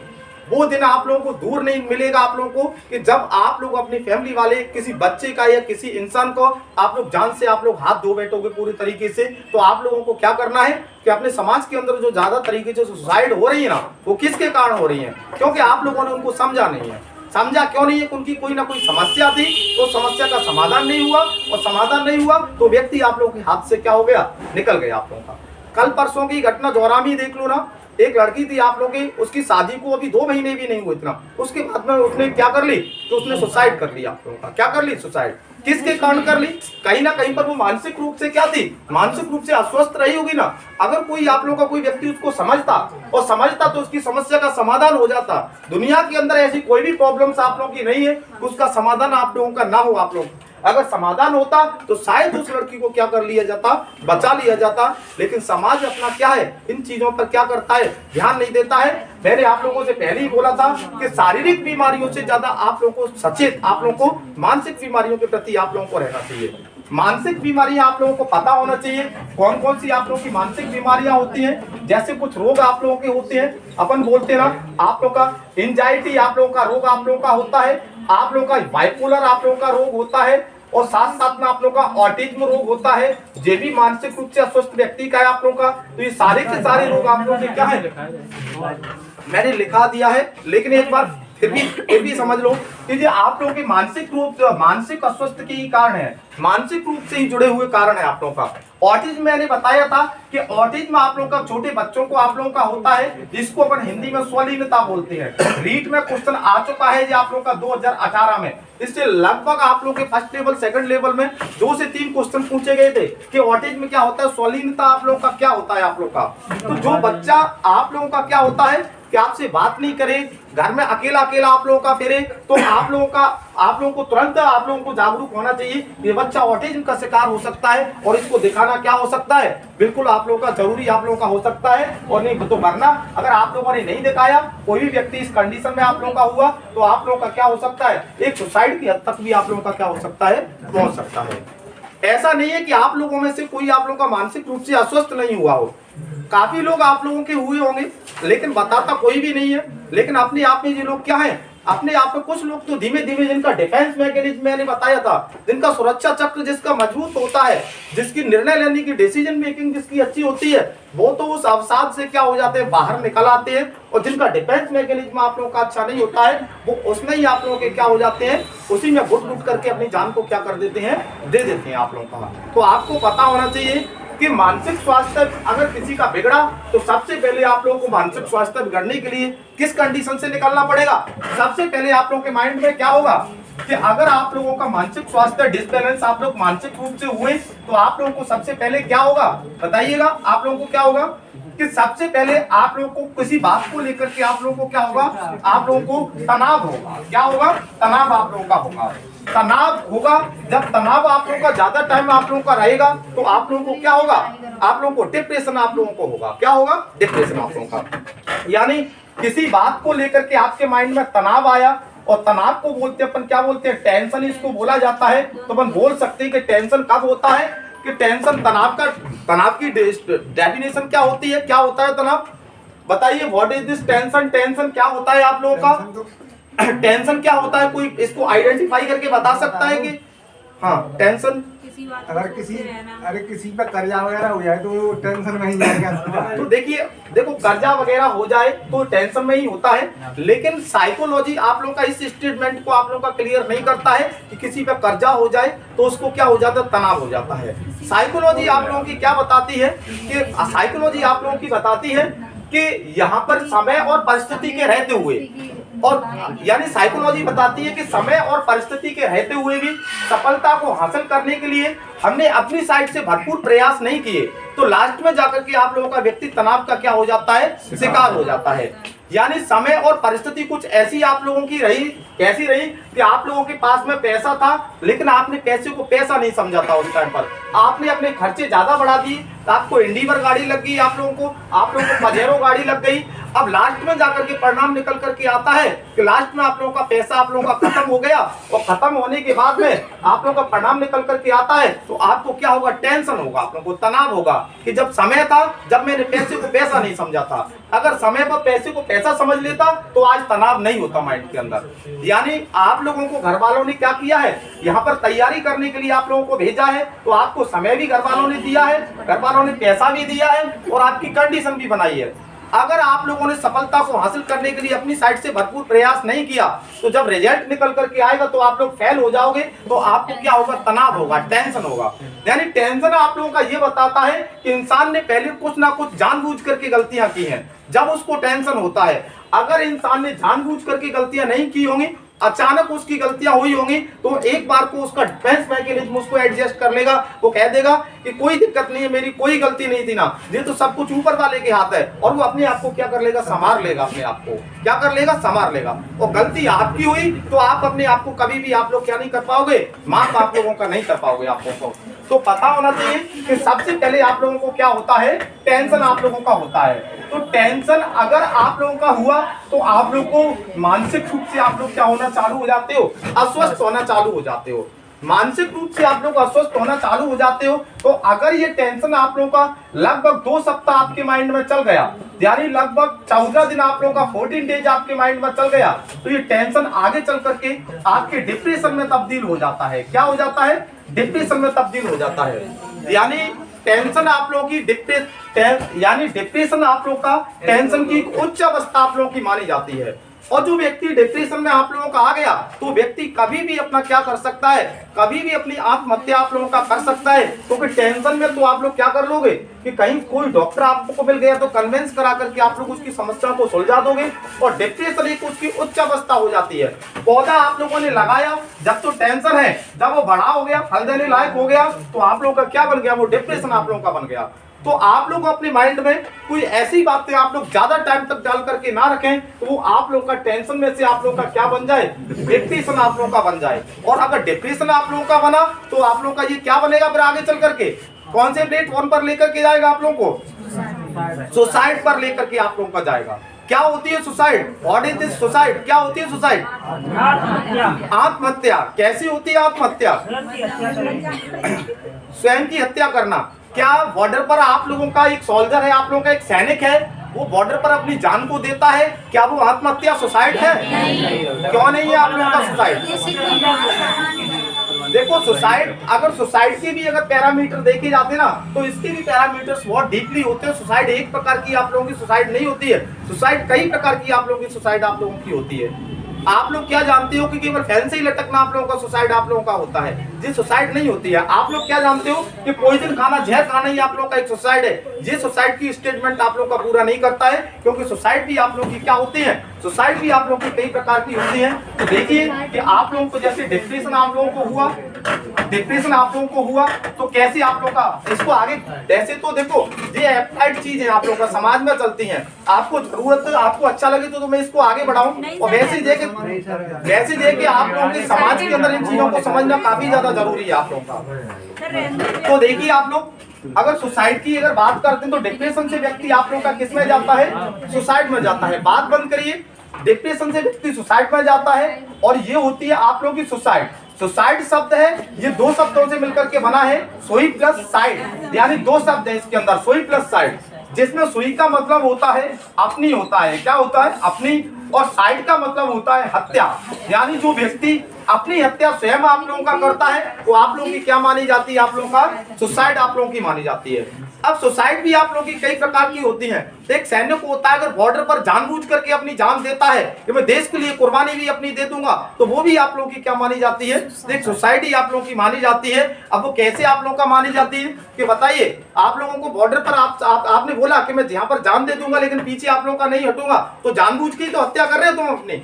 वो दिन आप लोगों को दूर नहीं मिलेगा आप लोगों को कि जब आप लोग अपनी फैमिली वाले किसी बच्चे का या किसी इंसान को आप लोग जान से आप लोग हाथ धो बैठोगे पूरी तरीके से। तो आप लोगों को क्या करना है कि अपने समाज के अंदर जो ज्यादा तरीके से सुसाइड हो रही है ना, वो किसके कारण हो रही है, क्योंकि आप लोगों ने उनको समझा नहीं है। समझा क्यों नहीं है, उनकी कोई ना कोई समस्या थी, तो समस्या का समाधान नहीं हुआ, और समाधान नहीं हुआ तो व्यक्ति आप लोगों के हाथ से क्या हो गया, निकल गया आप लोगों का। कल परसों की घटना दोहरामी ही देख लो ना, एक लड़की थी आप लोगों की, उसकी शादी को अभी 2 महीने भी नहीं हुए इतना, उसके बाद में उसने क्या कर ली, तो उसने सुसाइड कर लिया आप लोगों का। क्या कर ली, सुसाइड। किसके कारण कर ली, कहीं ना कहीं पर वो मानसिक रूप से क्या थी, मानसिक रूप से अस्वस्थ रही होगी ना। अगर कोई आप लोगों का कोई व्यक्ति उसको समझता और समझता तो उसकी समस्या का समाधान हो जाता। दुनिया के अंदर ऐसी कोई भी प्रॉब्लम्स आप लोगों की नहीं है उसका समाधान आप लोगों का ना हो। आप लोग अगर समाधान होता तो शायद उस लड़की को क्या कर लिया जाता, बचा लिया जाता। लेकिन समाज अपना क्या है, इन चीजों पर क्या करता है, ध्यान नहीं देता है। मैंने आप लोगों से पहले ही बोला था कि शारीरिक बीमारियों से ज्यादा आप लोगों को सचेत, आप लोगों को मानसिक बीमारियों के प्रति आप लोगों को रहना चाहिए। मानसिक बीमारियां आप लोगों को पता होना चाहिए कौन कौन सी आप लोगों की मानसिक बीमारियां होती हैं। जैसे कुछ रोग आप लोगों के होते हैं, अपन बोलते हैं ना, आप लोगों का एंजाइटी आप लोगों का रोग आप लोगों का होता है, आप लोगों का बाइपोलर आप लोगों का रोग होता है, और साथ साथ में आप लोगों का ऑटिज्म रोग होता है, ये भी मानसिक रूप से अस्वस्थ व्यक्ति का है आप लोगों का। तो ये सारे के सारे रोग आप लोगों के क्या है, मैंने लिखा दिया है, लेकिन एक बार फिर भी समझ लो कि ये आप लोगों के मानसिक अस्वस्थ के ही कारण है, मानसिक रूप से ही जुड़े हुए कारण है आप लोगों का। ऑटिज्म मैंने बताया था कि ऑटिज्म आप लोगों का छोटे बच्चों को आप लोगों का होता है, जिसको अपन हिंदी में स्वलीनता बोलते हैं। रीट में क्वेश्चन आ चुका है ये आप लोगों का 2018 में, इससे लगभग आप लोगों के फर्स्ट लेवल सेकंड लेवल में 2 से 3 क्वेश्चन पूछे गए थे कि ऑटिज्म क्या होता है, स्वलीनता आप लोगों का क्या होता है आप लोग का। तो जो बच्चा आप लोगों का क्या होता है कि आपसे बात नहीं करे, घर में अकेला अकेला आप लोगों का फिरे, तो आप लोगों को तुरंत आप लोगों को जागरूक होना चाहिए। ये बच्चा ऑटिज्म का शिकार हो सकता है और इसको दिखाना क्या हो सकता है, बिल्कुल आप लोगों का जरूरी आप लोगों का हो सकता है। और नहीं तो वरना अगर आप लोगों ने नहीं दिखाया, कोई भी व्यक्ति इस कंडीशन में आप लोगों का हुआ, तो आप लोगों का क्या हो सकता है, एक सुसाइड की हद तक भी आप लोगों का क्या हो सकता है, पहुंच सकता है। ऐसा नहीं है कि आप लोगों में से कोई आप लोगों का मानसिक रूप से अस्वस्थ नहीं हुआ हो, काफी लोग आप लोगों के हुए होंगे, लेकिन बताता कोई भी नहीं है। लेकिन अपने आप में ये लोग क्या है, अपने आप में कुछ लोग तो धीमे धीमे, जिनका डिफेंस मैकेनिज्म मैंने बताया था, जिनका सुरक्षा चक्र जिसका मजबूत होता है, जिसकी निर्णय लेने की डिसीजन मेकिंग जिसकी अच्छी होती है, वो तो उस अवसाद से क्या हो जाते हैं, बाहर निकल आते हैं। और जिनका डिफेंस मैकेनिज्म आप लोगों का अच्छा नहीं होता है, वो उसमें ही आप लोगों के क्या हो जाते हैं, उसी में घुट करके अपनी जान को क्या कर देते हैं, दे देते हैं आप लोगों का। तो आपको पता होना चाहिए कि मानसिक स्वास्थ्य अगर किसी का बिगड़ा, तो सबसे पहले आप लोगों को मानसिक स्वास्थ्य बिगड़ने के लिए किस कंडीशन से निकलना पड़ेगा। सबसे पहले आप लोगों के माइंड में क्या होगा कि अगर आप लोगों का मानसिक स्वास्थ्य डिसबैलेंस, आप लोग मानसिक रूप से हुए, तो आप लोगों को सबसे पहले क्या होगा, बताइएगा आप लोगों को क्या होगा कि सबसे पहले आप लोगों को किसी बात को लेकर के आप लोगों को क्या होगा, आप लोगों को तनाव होगा। क्या होगा, तनाव आप लोगों का होगा। तनाव होगा, जब तनाव आप लोगों का ज्यादा टाइम आप लोगों का रहेगा, तो आप लोगों को क्या होगा, आप लोगों को डिप्रेशन आप लोगों को होगा। क्या होगा, डिप्रेशन आप लोगों का। यानी किसी बात को लेकर के आपके माइंड में तनाव आया, और तनाव को बोलते अपन क्या बोलते हैं, टेंशन इसको बोला जाता है। तो अपन बोल सकते हैं कि टेंशन कब होता है, कि टेंशन तनाव की डेफिनेशन क्या होती है, क्या होता है तनाव, बताइए what is this tension. Tension क्या होता है आप लोगों का, टेंशन क्या होता है, कोई इसको आइडेंटिफाई करके बता सकता है कि हाँ टेंशन, अगर किसी पर कर्जा वगैरह हो जाए तो टेंशन में ही जाएगा। तो देखो कर्जा वगैरह हो जाए तो टेंशन में ही होता है, लेकिन साइकोलॉजी आप लोगों का इस स्टेटमेंट को आप लोगों का क्लियर नहीं करता है कि किसी पे कर्जा हो जाए तो उसको क्या हो जाता है, तनाव हो जाता है। साइकोलॉजी आप लोगों की क्या बताती है कि साइकोलॉजी आप लोगों की बताती है कि यहाँ पर समय और परिस्थिति के रहते हुए, और यानी साइकोलॉजी बताती है कि समय और परिस्थिति के रहते हुए भी सफलता को हासिल करने के लिए हमने अपनी साइड से भरपूर प्रयास नहीं किए तो लास्ट में जाकर के आप लोगों का व्यक्ति तनाव का क्या हो जाता है, शिकार हो जाता है। यानी समय और परिस्थिति कुछ ऐसी आप लोगों की रही, कैसी रही कि आप लोगों के पास में पैसा था लेकिन आपने पैसे को पैसा नहीं समझा था। उस टाइम पर आपने अपने खर्चे ज्यादा बढ़ा दिए, तो आपको इंडिवर गाड़ी लग गई, आप लोगों को पजेरो गाड़ी लग गई। अब लास्ट में जाकर के परिणाम निकल करके आता है कि लास्ट में आप लोगों का पैसा आप लोगों का खत्म हो गया, और खत्म होने के बाद में आप लोगों का परिणाम निकल करके आता है तो आपको क्या होगा, टेंशन होगा, आप लोगों को तनाव होगा कि जब समय था, जब मैंने पैसे को पैसा नहीं समझा था। अगर समय पर पैसे को पैसा समझ लेता तो आज तनाव नहीं होता माइंड के अंदर। यानी आप लोगों को घर वालों ने क्या किया है, यहाँ पर तैयारी करने के लिए आप लोगों को भेजा है, तो आपको समय भी घर वालों ने दिया है, घर वालों ने पैसा भी दिया है और आपकी कंडीशन भी बनाई है। अगर आप लोगों ने सफलता को हासिल करने के लिए अपनी साइड से भरपूर प्रयास नहीं किया तो जब रिजल्ट निकल करके आएगा तो आप लोग फेल हो जाओगे, तो आपको क्या होगा, तनाव होगा, टेंशन होगा। यानी टेंशन आप लोगों का ये बताता है कि इंसान ने पहले कुछ ना कुछ जानबूझ करके गलतियां की हैं, जब उसको टेंशन होता है। अगर इंसान ने जानबूझ करके गलतियां नहीं की होंगी, अचानक उसकी गलतियां हुई होंगी, तो एक बार को उसका डिफेंस मैकेनिज्म उसको एडजस्ट कर लेगा, वो कह देगा कि कोई दिक्कत नहीं है, मेरी कोई गलती नहीं थी ना, ये तो सब कुछ ऊपर वाले के हाथ है, और वो अपने आप को क्या कर लेगा, संभाल लेगा, अपने आप को क्या कर लेगा, संभाल लेगा। और गलती आपकी हुई तो आप अपने आप को कभी भी आप लोग क्या नहीं कर पाओगे, माफ आप लोगों का नहीं कर पाओगे। आप लोगों को तो पता होना चाहिए कि सबसे पहले आप लोगों को क्या होता है, टेंशन आप लोगों का होता है। तो टेंशन अगर आप लोगों का हुआ तो आप लोग को मानसिक रूप से आप लोग क्या होना चालू हो जाते हो, अस्वस्थ होना चालू हो जाते हो। मानसिक रूप से आप लोग अस्वस्थ होना चालू हो जाते हो। तो अगर ये टेंशन आप लोगों का लगभग 2 सप्ताह आपके माइंड में चल गया, यानी लगभग 14 दिन आप लोगों का 14 डेज आपके माइंड में चल गया, तो ये टेंशन आगे चल करके आपके डिप्रेशन में तब्दील हो जाता है। क्या हो जाता है, डिप्रेशन में तब्दील हो जाता है। यानी टेंशन आप लोगों की डिप्रेशन आप लोगों का टेंशन की उच्च अवस्था आप लोगों की मानी जाती है। और जो व्यक्ति डिप्रेशन में आप लोगों का आ गया तो व्यक्ति कभी भी अपना क्या कर सकता है, कभी भी अपनी आत्महत्या आप लोगों का कर सकता है। क्योंकि टेंशन में तो आप लोग क्या कर लोगे कि कहीं कोई डॉक्टर आपको मिल गया तो कन्विंस करा करके आप लोग उसकी समस्या को सुलझा दोगे। और डिप्रेशन एक उसकी उच्च अवस्था हो जाती है। पौधा आप लोगों ने लगाया, जब तो टेंशन है, जब वो बड़ा हो गया, फल देने लायक हो गया, तो आप लोगों का क्या बन गया, वो डिप्रेशन आप लोगों का बन गया। तो आप लोग अपने माइंड में कोई ऐसी बातें आप लोग ज्यादा टाइम तक डाल करके ना रखें तो वो आप लोग का टेंशन में से आप लोग का क्या बन जाए, डिप्रेशन आप लोग का बन जाए। और अगर डिप्रेशन आप लोगों का बना तो आप लोग का ये क्या बनेगा, फिर आगे चल करके कौन से प्लेटफॉर्म पर लेकर के जाएगा, आप लोगों को सुसाइड पर लेकर के आप लोगों का जाएगा। क्या होती है suicide, what is this suicide, क्या होती है सुसाइड, आत्महत्या। कैसी होती है आत्महत्या, स्वयं की हत्या करना। क्या बॉर्डर पर आप लोगों का एक सोल्जर है, आप लोगों का एक सैनिक है, वो बॉर्डर पर अपनी जान को देता है, क्या वो आत्महत्या सुसाइड है? क्यों नहीं है आप लोगों का सुसाइड? देखो सुसाइड, अगर सुसाइड के भी अगर पैरामीटर देखे जाते ना तो इसके भी पैरामीटर्स बहुत डीपली होते हैं। सुसाइड एक प्रकार की आप लोगों की सुसाइड नहीं होती है, सुसाइड कई प्रकार की आप लोगों की सुसाइड आप लोगों की होती है। आप लोग क्या जानते हो कि केवल फैन से ही लटकना आप लोगों का सुसाइड आप लोगों का होता है, जी सुसाइड नहीं होती है। आप लोग क्या जानते हो कि पॉइजन खाना, जहर खाना ही आप लोगों का एक सुसाइड है। जी सुसाइड की स्टेटमेंट आप लोगों का पूरा नहीं करता है, क्योंकि सुसाइड भी आप लोगों की क्या होती है, सुसाइड भी आप लोगों की कई प्रकार की होती है। तो देखिए कि आप लोगों को जैसे डिप्रेशन आप लोगों को हुआ, डिप्रेशन आप लोगों को हुआ तो कैसे आप लोगों का इसको आगे, वैसे तो देखो ये एप्लाइड चीज है आप लोगों का, समाज में चलती है। आपको जरूरत, आपको अच्छा लगे तो मैं इसको आगे बढ़ाऊं, और वैसे देखे आप लोगों के समाज के अंदर इन चीजों को समझना काफी ज्यादा जरूरी है आप लोगों का। तो देखिए आप लोग अगर सुसाइड की अगर बात करते हैं तो डिप्रेशन से व्यक्ति आप लोगों का किस में जाता है, सुसाइड में जाता है। बात बंद करिए, डिप्रेशन से व्यक्ति सुसाइड में जाता है। और ये होती है आप लोगों की सुसाइड। सुसाइड शब्द है, ये 2 शब्दों से मिलकर के बना है, सुई प्लस साइड, यानी 2 शब्द है इसके अंदर, सुई प्लस साइड, जिसमें सुई का मतलब होता है अपनी, होता है क्या होता है, अपनी, और साइड का मतलब होता है हत्या। यानी जो व्यक्ति अपनी हत्या स्वयं आप लोगों का करता है वो आप लोगों की क्या मानी जाती है, आप लोगों का सुसाइड आप लोगों की मानी जाती है। अब सुसाइड भी आप लोगों की कई प्रकार की होती है। एक सैनिक होता है, अगर बॉर्डर पर जानबूझ करके अपनी जान देता है कि मैं देश के लिए कुर्बानी भी अपनी दे दूंगा, तो वो भी आप लोगों की क्या मानी जाती है, एक सुसाइड ही आप लोगों की मानी जाती है। अब वो कैसे आप लोगों का मानी जाती है कि बताइए, आप लोगों को बॉर्डर पर आपने बोला कि मैं यहाँ पर जान दे दूंगा लेकिन पीछे आप लोगों का नहीं हटूंगा, तो जानबूझ के तो हत्या कर रहे हो तुम अपनी,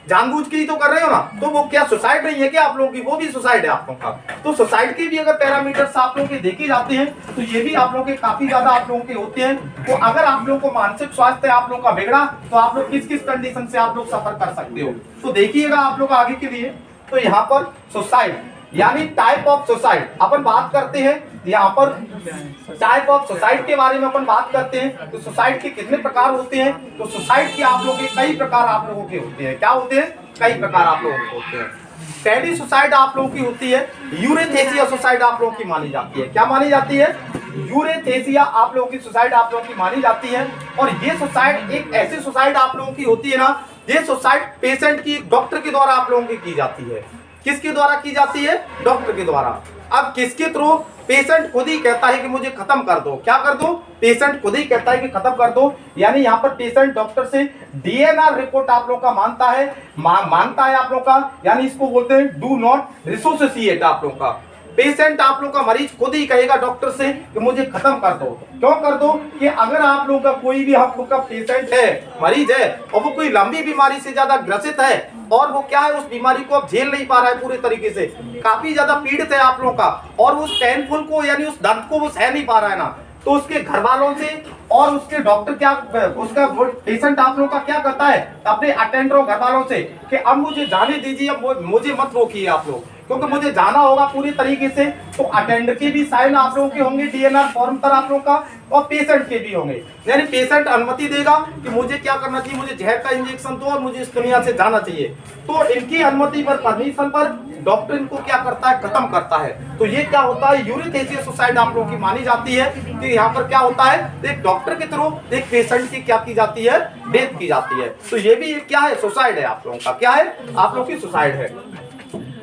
जानबूझ के ही तो कर रहे हो ना, तो वो क्या सुसाइड नहीं है क्या आप लोगों की? वो भी सुसाइड है आप लोगों का। तो सुसाइड के भी अगर पैरामीटर्स आप लोगों के देखे जाते हैं तो ये भी आप लोगों के काफी ज्यादा आप लोगों के होते हैं। तो अगर आप लोगों को मानसिक स्वास्थ्य आप लोगों का बिगड़ा तो आप लोग किस किस कंडीशन से आप लोग सफर कर सकते हो, तो देखिएगा आप लोग आगे के लिए। तो यहाँ पर सुसाइड यानी टाइप ऑफ सुसाइड अपन बात करते हैं, यहाँ पर टाइप ऑफ सुसाइड के बारे में अपन बात करते हैं। तो सुसाइड के कितने प्रकार होते हैं? तो सुसाइड के आप लोगों के कई प्रकार आप लोगों के होते हैं। क्या होते हैं? कई प्रकार आप लोगों के होते हैं। पहली सुसाइड आप लोगों की होती है यूरेथेसिया सुसाइड आप लोगों की मानी जाती है। क्या मानी जाती है? यूरेथेसिया आप लोगों की सुसाइड आप लोगों की मानी जाती है। और ये सुसाइड एक ऐसी सुसाइड आप लोगों की होती है ना, ये सुसाइड पेशेंट की डॉक्टर के द्वारा आप लोगों की जाती है। किसके द्वारा की जाती है? डॉक्टर के द्वारा। अब किसके थ्रू? पेशेंट खुद ही कहता है कि मुझे खत्म कर दो। क्या कर दो? पेशेंट खुद ही कहता है कि खत्म कर दो। यानी यहाँ पर पेशेंट डॉक्टर से डीएनआर रिपोर्ट आप लोग का मानता है, मानता है आप लोग का, यानी इसको बोलते हैं डू नॉट रिसोसिएट। आप लोग का पेशेंट आप लोग का मरीज खुद ही कहेगा डॉक्टर से कि मुझे खत्म कर दो। क्यों कर दो? कि अगर आप लोगों का कोई भी आप लोग का पेशेंट है, मरीज है, और वो कोई लंबी बीमारी से ज्यादा ग्रसित है और वो क्या है उस बीमारी को अब झेल नहीं पा रहा है पूरे तरीके से, काफी ज्यादा पीड़ित है आप लोगों का, और उस पेनफुल को यानी उस दर्द को वो सह नहीं पा रहा है ना, तो उसके घर वालों से और उसके डॉक्टर क्या, उसका पेशेंट आप लोगों का क्या करता है अपने अटेंडरों घर वालों से कि अब मुझे जाने दीजिए, अब मुझे मत रोकिए आप लोग, क्योंकि मुझे जाना होगा पूरी तरीके से। तो अटेंडर के भी साइन आप लोगों के होंगे डीएनआर फॉर्म पर आप लोगों का, और पेशेंट के भी होंगे। यानी पेशेंट अनुमति देगा कि मुझे क्या करना चाहिए, मुझे जहर का इंजेक्शन दो और मुझे इस दुनिया से जाना चाहिए। तो इनकी अनुमति पर, परमिशन पर डॉक्टर इनको क्या करता है? खत्म करता है। तो ये क्या होता है? यूरेथेसिया सुसाइड आप लोगों की मानी जाती है कि यहाँ पर क्या होता है, एक डॉक्टर के थ्रू एक पेशेंट की क्या की जाती है? डेथ की जाती है। तो ये भी क्या है? सुसाइड है आप लोगों का। क्या है? आप लोगों की सुसाइड है।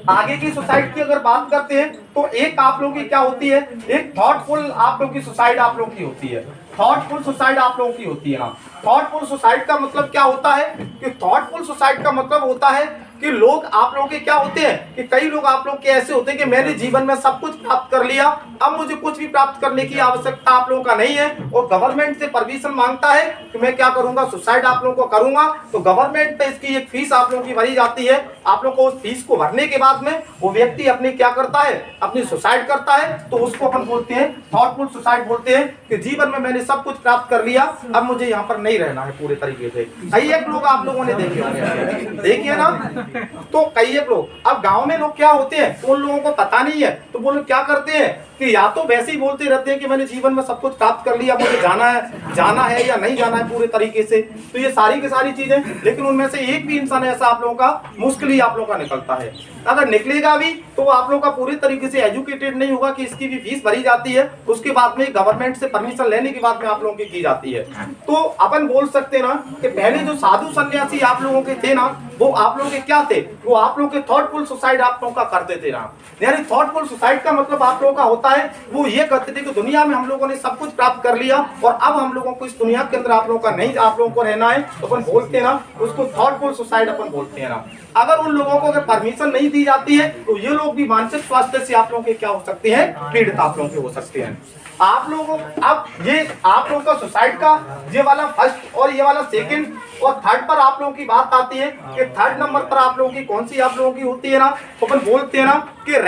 आगे की सुसाइड की अगर बात करते हैं तो एक आप लोगों की क्या होती है? एक थॉटफुल आप लोगों की सुसाइड आप लोगों की होती है। थॉटफुल सुसाइड आप लोगों की होती है ना। थॉटफुल सुसाइड का मतलब क्या होता है? कि थॉटफुल सुसाइड का मतलब होता है कि लोग आप लोगों के क्या होते हैं कि कई लोग आप लोग के ऐसे होते हैं कि मैंने जीवन में सब कुछ प्राप्त कर लिया, अब मुझे कुछ भी प्राप्त करने की आवश्यकता आप लोगों का नहीं है, और गवर्नमेंट से परमिशन मांगता है कि मैं क्या करूंगा? सुसाइड आप लोगों को करूंगा। तो गवर्नमेंट पे इसकी एक फीस आप लोगों की भरी जाती है। आप लोग को उस फीस को भरने के बाद में वो व्यक्ति अपनी क्या करता है? अपनी सुसाइड करता है। तो उसको अपन बोलते हैं थॉटफुल सुसाइड बोलते हैं कि जीवन में मैंने सब कुछ प्राप्त कर लिया, अब मुझे यहाँ पर नहीं रहना है पूरे तरीके से। कई एक लोग आप लोगों ने देखे होंगे, देखिए ना, तो कई एक लोग, अब गांव में लोग क्या होते हैं उन लोगों को पता नहीं है, तो वो लोग क्या करते हैं कि या तो वैसे ही बोलते रहते हैं कि मैंने जीवन में सब कुछ प्राप्त कर लिया, मुझे जाना है या नहीं जाना है पूरे तरीके से। तो ये सारी की सारी चीजें, लेकिन उनमें से एक भी इंसान ऐसा आप लोगों का मुश्किल ही आप लोगों का निकलता है। अगर निकलेगा भी तो आप लोगों का पूरी तरीके से एजुकेटेड नहीं होगा कि इसकी भी फीस भरी जाती है, उसके बाद में गवर्नमेंट से परमिशन लेने के बाद में आप लोगों की जाती है। तो अपन बोल सकते हैं ना कि पहले जो साधु सन्यासी आप लोगों के थे ना, वो आप लोगों के क्या थे? वो आप लोगों के थॉटफुल सुसाइड आप लोगों का करते थे ना। यानी थॉटफुल सुसाइड का मतलब आप लोगों का होता है, वो ये कहते थे कि दुनिया में हम लोगों ने सब कुछ प्राप्त कर लिया और अब हम लोगों को इस दुनिया के अंदर आप लोगों का नहीं, आप लोगों को रहना है, तो अपन बोलते हैं ना उसको थॉटफुल सुसाइड अपन बोलते हैं ना। अगर उन लोगों को अगर परमिशन नहीं दी जाती है तो ये लोग भी मानसिक स्वास्थ्य से आप लोगों के क्या हो सकते हैं? पीड़ित आप लोगों के हो सकते हैं। आप लोगों, अब ये आप लोगों का सुसाइड का ये वाला फर्स्ट और ये वाला सेकंड और थर्ड पर आप लोगों की बात आती है कि थर्ड नंबर पर आप लोगों की कौन सी आप लोगों की होती है ना, तो अपन बोलते हैं ना कि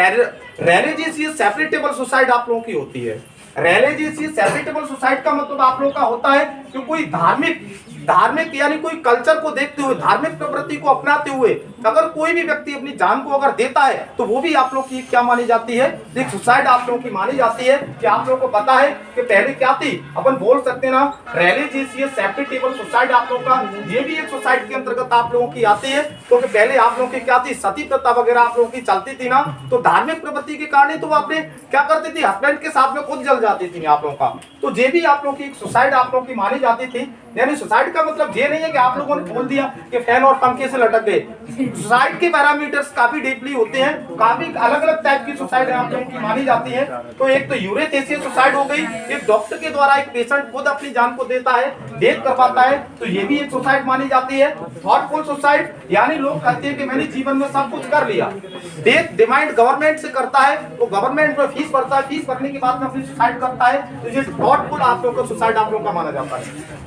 रिलीजियस सेपरेटेबल सुसाइड आप लोगों की होती है। रिलीजियस सेपरेटेबल सुसाइड का मतलब आप लोगों का होता है कि कोई धार्मिक यानी कोई कल्चर को देखते हुए, धार्मिक प्रवृत्ति को अपनाते हुए अगर कोई भी व्यक्ति अपनी जान को अगर देता है तो वो भी आप लोग की क्या मानी जाती है? एक सुसाइड आप लोगों की मानी जाती है। कि आप लोगों को पता है कि पहले क्या थी, अपन बोल सकते हैं ना रिलीजियस सेपरेटेबल सुसाइड आप लोगों का, ये भी एक सुसाइड के अंतर्गत आप लोगों की आती है। क्योंकि पहले आप लोगों की क्या थी? सती प्रथा वगैरह आप लोगों की चलती थी ना, तो धार्मिक प्रवृत्ति के कारण तो आपने क्या करती थी? हस्बैंड के साथ में खुद जल जाती थी आप लोगों का। तो ये भी आप लोगों की एक सुसाइड आप लोगों की मानी जाती थी। यानी सुसाइड का मतलब ये नहीं है कि आप लोगों ने बोल दिया कि फैन और पंखे से लटक गए। सुसाइड के पैरामीटर्स काफी डीपली होते हैं, काफी अलग अलग टाइप की सुसाइड आप लोगों की मानी जाती है। तो एक तो यूरेथेसिया सुसाइड हो गई, एक डॉक्टर के द्वारा एक पेशेंट खुद अपनी जान को देता है, डेथ करवाता है, तो ये भी एक सुसाइड मानी जाती है। थॉटफुल सुसाइड यानी लोग कहते हैं कि मैंने जीवन में सब कुछ कर लिया, डेथ डिमांड गवर्नमेंट से करता है, तो गवर्नमेंट में फीस भरता है, फीस भरने के बाद में अपनी सुसाइड करता है, तो ये थॉटफुल आप लोगों का सुसाइड आप लोगों का माना जाता है।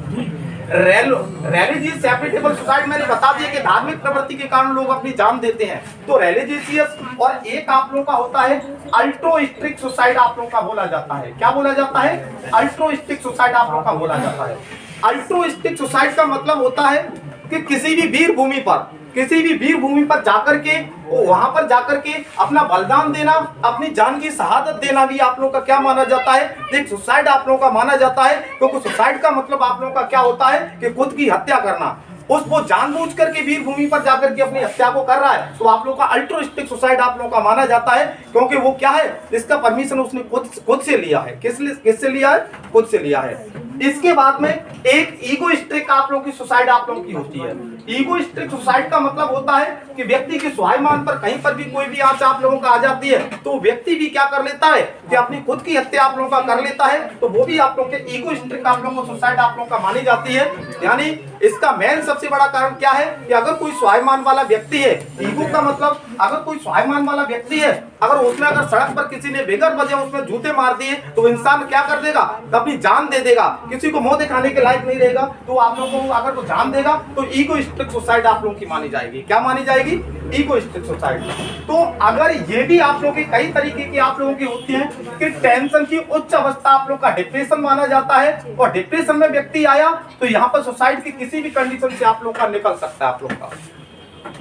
रिलीजियस चैरिटेबल सोसाइटी मैंने बता दिया कि धार्मिक प्रवृत्ति के कारण लोग अपनी जान देते हैं, तो रिलीजियस। और एक आप लोगों का होता है अल्ट्रोइस्टिक सुसाइड आप लोगों का बोला जाता है। क्या बोला जाता है? अल्ट्रोइस्टिक सुसाइड आप लोगों का बोला जाता है। अल्ट्रोइस्टिक सुसाइड का मतलब होता है कि किसी भी वीर भूमि पर जाकर के वहां पर जाकर के अपना बलिदान देना, अपनी जान की शहादत देना भी आप लोगों का क्या माना जाता है? एक सुसाइड आप लोगों का माना जाता है। क्योंकि सुसाइड का मतलब आप लोगों का क्या होता है कि खुद की हत्या करना। वो जानबूझ करके वीर भूमि पर जाकर के अपनी हत्या को कर रहा है, तो आप लोगों का अल्ट्रोइस्टिक सुसाइड आप लोगों का माना जाता है। क्योंकि वो क्या है, इसका परमिशन उसने खुद से लिया है। किससे लिया है? खुद से लिया है। इसके बाद में एक ईगोइस्टिक आप लोगों की सुसाइड आप लोगों की होती है। ईगोइस्टिक सुसाइड का मतलब होता है कि व्यक्ति के स्वाभिमान पर कहीं पर भी कोई भी आंच आप लोगों का आ जाती है, तो व्यक्ति भी क्या कर लेता है कि अपनी खुद की हत्या आप लोगों का कर लेता है। तो वो भी आप लोगों के ईगोइस्टिक आप लोगों को सुसाइड आप लोगों का मानी जाती है। यानी इसका मेन सबसे बड़ा कारण क्या है कि अगर कोई स्वाभिमान वाला व्यक्ति है, ईगो का मतलब अगर कोई स्वाभिमान वाला व्यक्ति है, अगर उसमें अगर सड़क पर किसी ने बेगर वजह उसमें जूते मार दिए, तो इंसान क्या कर देगा? अपनी जान दे देगा, किसी को मुंह दिखाने के लायक नहीं रहेगा। तो आप लोगों को अगर वो जान देगा तो ईगोइस्टिक सुसाइड आप लोगों की मानी जाएगी। क्या मानी जाएगी? Egoistic suicide. तो अगर ये भी आप लोगों की कई तरीके की आप लोगों की होती है कि टेंशन की उच्च अवस्था आप लोगों का डिप्रेशन माना जाता है, और डिप्रेशन में व्यक्ति आया तो यहाँ पर सुसाइड की किसी भी कंडीशन से आप लोगों का निकल सकता है आप लोगों का।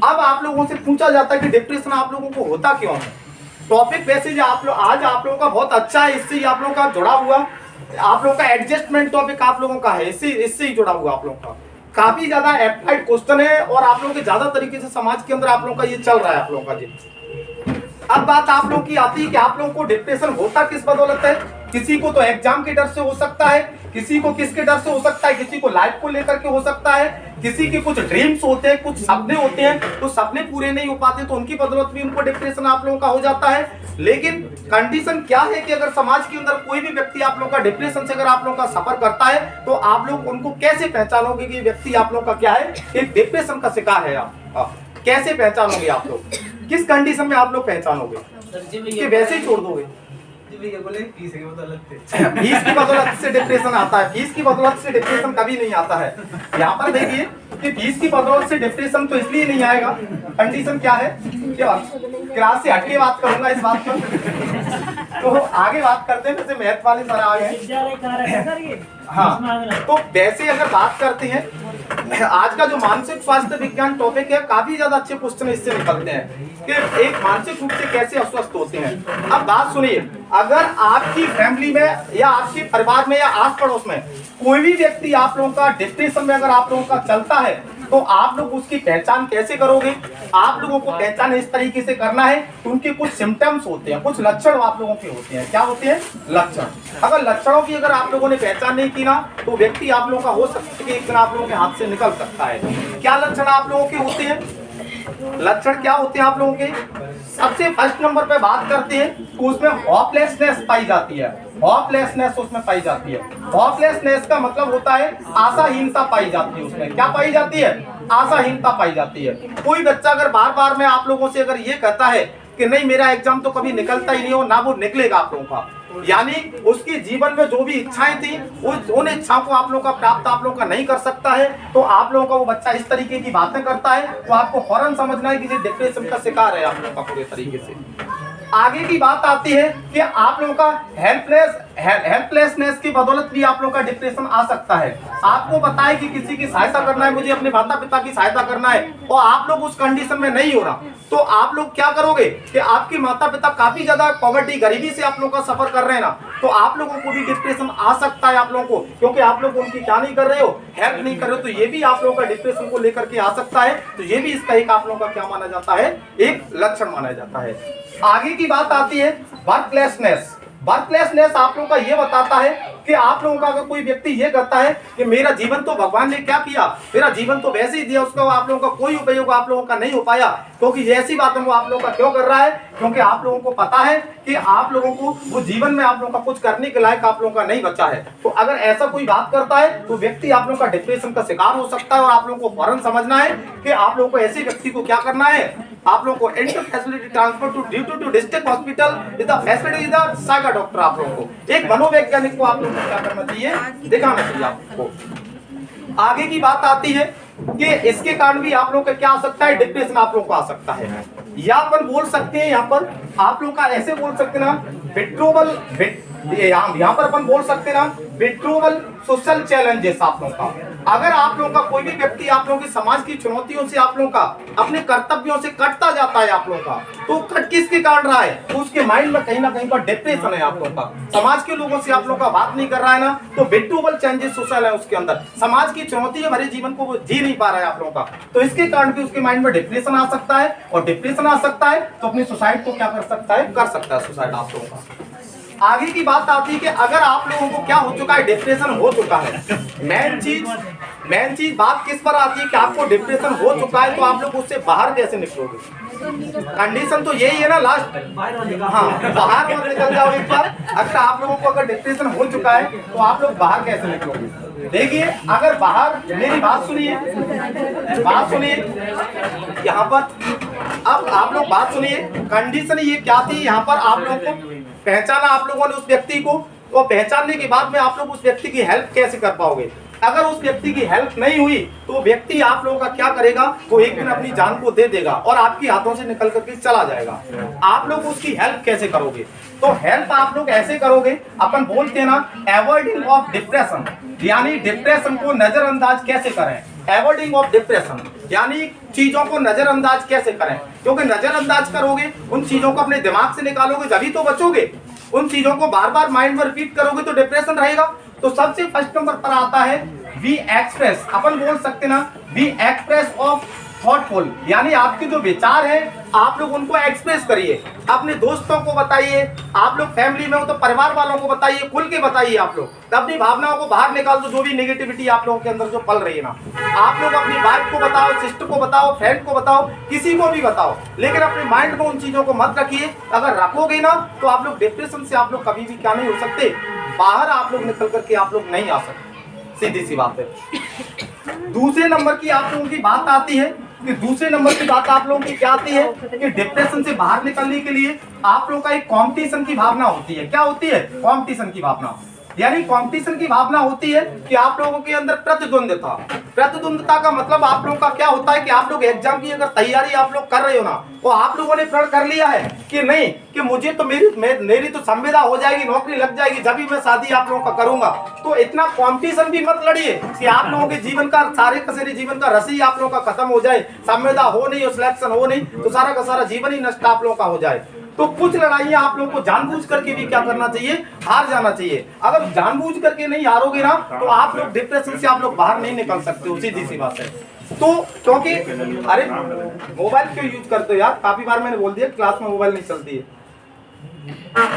अब आप लोगों से पूछा जाता है कि डिप्रेशन आप लोगों को होता क्यों है? टॉपिक वैसे जो आज आप लोगों का बहुत अच्छा है, इससे आप लोगों का जुड़ा हुआ आप लोगों का एडजस्टमेंट टॉपिक आप लोगों का है, इससे ही जुड़ा हुआ आप लोगों का काफी ज्यादा एप्लाइड क्वेश्चन है, और आप लोगों के ज्यादा तरीके से समाज के अंदर आप लोगों का ये चल रहा है आप लोगों का जी। अब बात आप लोगों की आती है कि आप लोगों को डिप्रेशन होता किस बदौलत है। किसी को तो एग्जाम के डर से हो सकता है, किसी को किसके डर से हो सकता है, किसी को लाइफ को लेकर के हो सकता है, किसी के कुछ ड्रीम्स होते हैं, कुछ सपने होते हैं, तो सपने पूरे नहीं हो पाते तो उनकी बदौलत भी उनको डिप्रेशन आप लोगों का हो जाता है। लेकिन कंडीशन क्या है कि अगर समाज के अंदर कोई भी व्यक्ति आप लोगों का डिप्रेशन से अगर आप लोगों का सफर करता है, तो आप लोग उनको कैसे पहचानोगे कि व्यक्ति आप लोगों का क्या है, एक डिप्रेशन का शिकार है। आप कैसे पहचानोगे? आप लोग किस कंडीशन में आप लोग पहचानोगे कि वैसे ही छोड़ दोगे? फीस की बदौलत से डिप्रेशन आता है। फीस की बदौलत से डिप्रेशन कभी नहीं आता है। यहाँ पर देखिए कि फीस की बदौलत से डिप्रेशन तो इसलिए नहीं आएगा। कंडीशन क्या है? क्लास से हटके बात करूंगा इस बात पर। तो आगे बात करते हैं, जैसे मैथ वाले सर आ गए। हाँ, तो वैसे अगर बात करते हैं, आज का जो मानसिक स्वास्थ्य विज्ञान टॉपिक है, काफी ज्यादा अच्छे क्वेश्चन इससे निकलते हैं कि एक मानसिक रूप से कैसे अस्वस्थ होते हैं। अब बात सुनिए, अगर आपकी फैमिली में या आपके परिवार में या आस पड़ोस में कोई भी व्यक्ति आप लोगों का डिप्रेशन में अगर आप लोगों का चलता है, तो आप लोग उसकी पहचान कैसे करोगे? आप लोगों को पहचान इस तरीके से करना है कि उनके कुछ सिम्टम्स होते हैं, कुछ लक्षण आप लोगों के होते हैं। क्या होते हैं? लक्षण। अगर लक्षणों की अगर आप लोगों ने पहचान नहीं की ना, तो व्यक्ति आप लोगों का हो सकता है कि एक दिन आप लोगों के हाथ से निकल सकता है। क्या लक्षण आप लोगों के होते हैं? लक्षण क्या होते हैं आप लोगों के? सबसे फर्स्ट नंबर पे बात करते हैं तो उसमें होपलेसनेस पाई जाती है। होपलेसनेस उसमें पाई जाती है। होपलेसनेस का मतलब होता है आशाहीनता पाई जाती है। उसमें क्या पाई जाती है? आशाहीनता पाई जाती है। कोई बच्चा अगर बार बार में आप लोगों से अगर ये कहता है कि नहीं मेरा एग्जाम तो कभी निकलता ही नहीं हो, ना वो निकलेगा आप लोगों का, यानी उसके जीवन में जो भी इच्छाएं थी उन इच्छाओं को आप लोगों का प्राप्त आप लोगों का नहीं कर सकता है, तो आप लोगों का वो बच्चा इस तरीके की बातें करता है, तो आपको फौरन समझना है कि ये डिप्रेशन का शिकार है आप लोगों का पूरे तरीके से। आगे की बात आती है कि आप लोगों का हेल्पलेसनेस की बदौलत भी आप लोगों का डिप्रेशन आ सकता है। आपको पता है कि किसी की सहायता करना है, मुझे अपने माता पिता की सहायता करना है, और आप लोग उस कंडीशन में नहीं हो रहा, तो आप लोग क्या करोगे कि आपके माता पिता काफी ज्यादा पॉवर्टी गरीबी से आप लोगों का सफर कर रहे हैं ना, तो आप लोगों को भी डिप्रेशन आ सकता है आप लोगों को, क्योंकि आप लोग उनकी क्या नहीं कर रहे हो, हेल्प नहीं कर रहे हो, तो ये भी आप लोगों का डिप्रेशन को लेकर के आ सकता है। तो ये भी इसका एक आप लोगों का क्या माना जाता है? एक लक्षण माना जाता है। आगे की बात आती है वर्कलेसनेस। वर्कलेसनेस आप लोगों का ये बताता है कि आप लोगों का अगर कोई व्यक्ति ये कहता है कि मेरा जीवन तो भगवान ने क्या किया, मेरा जीवन तो वैसे ही दिया, उसका आप लोगों का कोई उपयोग आप लोगों का नहीं हो पाया, क्योंकि ऐसी बात वो आप लोगों का क्यों कर रहा है? क्योंकि आप लोगों को पता है कि आप लोगों को वो जीवन में आप लोगों का कुछ करने के लायक आप लोगों का नहीं बचा है। तो अगर ऐसा कोई बात करता है तो व्यक्ति आप लोगों का डिप्रेशन का शिकार हो सकता है, और आप लोगों को फौरन समझना है कि आप लोगों को ऐसे व्यक्ति को क्या करना है, आप लोगों को inter facility transfer to district hospital is the facility is the साइका डॉक्टर। आप लोगों को एक मनोवैज्ञानिक को आप लोगों को क्या करना चाहिए? दिखाना चाहिए आपको। आगे की बात आती है कि इसके कारण भी आप लोग का क्या आ सकता है, डिप्रेशन आप लोग को आ सकता है। या अपन बोल सकते हैं यहाँ पर आप लोग का ऐसे बोल सकते हैं ना, विड्रोवल, यहाँ पर अपन बोल सकते हैं ना विड्रोवल सोशल चैलेंजेस आप लोगों का। अगर आप लोगों का कोई भी व्यक्ति आप लोगों की समाज की चुनौतियों से आप लोगों का अपने कर्तव्यों से कटता जाता है आप लोगों का, तो कट किसके कारण रहा है, तो उसके माइंड में कहीं ना कहीं पर डिप्रेशन है आप लोगों का। समाज के लोगों से आप लोगों का बात नहीं कर रहा है ना, तो विड्रोवल चेंजेस सोशल है उसके अंदर, समाज की चुनौती भरे जीवन को वो जी नहीं पा रहा है आप लोगों का, तो इसके कारण भी उसके माइंड में डिप्रेशन आ सकता है। और डिप्रेशन आ सकता है तो अपनी सुसाइड को क्या कर सकता है, कर सकता है सुसाइड आप लोगों का। आगे की बात आती है कि अगर आप लोगों को क्या हो चुका है, डिप्रेशन हो चुका है, मेन चीज बात किस पर आती है कि आपको डिप्रेशन हो चुका है, तो आप लोग उससे बाहर कैसे निकलोगे। कंडीशन तो यही है ना लास्ट, हाँ बाहर मत निकल जाओ एक बार। अगर आप लोगों को अगर डिप्रेशन हो चुका है तो आप लोग बाहर कैसे निकलोगे। देखिए अगर बाहर, मेरी बात सुनिए, यहाँ पर अब आप लोग बात सुनिए, कंडीशन ये क्या थी यहाँ पर, आप लोगों को पहचाना आप लोगों ने उस व्यक्ति को, तो पहचानने के बाद में आप लोग उस व्यक्ति की हेल्प कैसे कर पाओगे। अगर उस व्यक्ति की हेल्प नहीं हुई तो व्यक्ति आप लोगों का क्या करेगा, वो एक दिन अपनी जान को दे देगा और आपके हाथों से निकल करके चला जाएगा। आप लोग उसकी हेल्प कैसे करोगे, तो हेल्प आप लोग ऐसे करोगे, अपन बोलते हैं ना अवॉइडिंग ऑफ डिप्रेशन, यानी डिप्रेशन को नजरअंदाज कैसे करें। अवॉइडिंग ऑफ डिप्रेशन यानी चीजों को नजरअंदाज कैसे करें, क्योंकि नजरअंदाज करोगे, उन चीजों को अपने दिमाग से निकालोगे जभी तो बचोगे। उन चीजों को बार बार माइंड में रिपीट करोगे तो डिप्रेशन रहेगा। तो सबसे फर्स्ट नंबर पर आता है वी एक्सप्रेस, अपन बोल सकते ना वी एक्सप्रेस ऑफ थॉटफुल, यानी आपके जो विचार है आप लोग उनको एक्सप्रेस करिए, अपने दोस्तों को बताइए, आप लोग फैमिली में हो तो परिवार वालों को बताइए, खुल के बताइए। आप लोग अपनी भावनाओं को बाहर निकाल दो, जो भी नेगेटिविटी आप लोगों के अंदर जो पल रही है ना, आप लोग अपनी वाइफ को बताओ, सिस्टर को बताओ, फ्रेंड को बताओ, किसी को भी बताओ, लेकिन अपने माइंड में उन चीजों को मत रखिए। अगर रखोगे ना तो आप लोग डिप्रेशन से आप लोग कभी भी क्या नहीं हो सकते, बाहर आप लोग निकल करके आप लोग नहीं आ सकते, सीधी सी बात है। दूसरे नंबर की आप लोगों की बात आती है कि दूसरे नंबर की बात आप लोगों की क्या आती है कि डिप्रेशन से बाहर निकलने के लिए आप लोगों का एक कंपटीशन की भावना होती है। क्या होती है, कंपटीशन की भावना, यानी कंपटीशन की भावना होती है कि आप लोगों के अंदर प्रतिद्वंद्विता का मतलब आप लोगों का क्या होता है कि आप लोग एग्जाम की अगर तैयारी आप लोग कर रहे हो ना, तो आप लोगों ने प्रण कर लिया है कि नहीं कि मुझे तो मेरी तो संविदा हो जाएगी, नौकरी लग जाएगी, जब भी मैं शादी आप लोगों का करूंगा। तो इतना कंपटीशन भी मत लड़िए कि आप लोगों के जीवन का सारे का सारे जीवन का रस ही आप लोगों का खत्म हो जाए, संविदा हो नहीं, सिलेक्शन हो नहीं, तो सारा का सारा जीवन ही नष्ट आप लोगों का हो जाए। तो कुछ लड़ाइयां आप लोगों को जानबूझ करके भी क्या करना चाहिए, हार जाना चाहिए। अगर जानबूझ करके नहीं हारोगे ना तो आप लोग डिप्रेशन से आप लोग बाहर नहीं निकल सकते हो, सीधी सी बात है। तो क्योंकि अरे मोबाइल क्यों यूज करते हो यार, काफी बार मैंने बोल दिया क्लास में मोबाइल नहीं चलती है।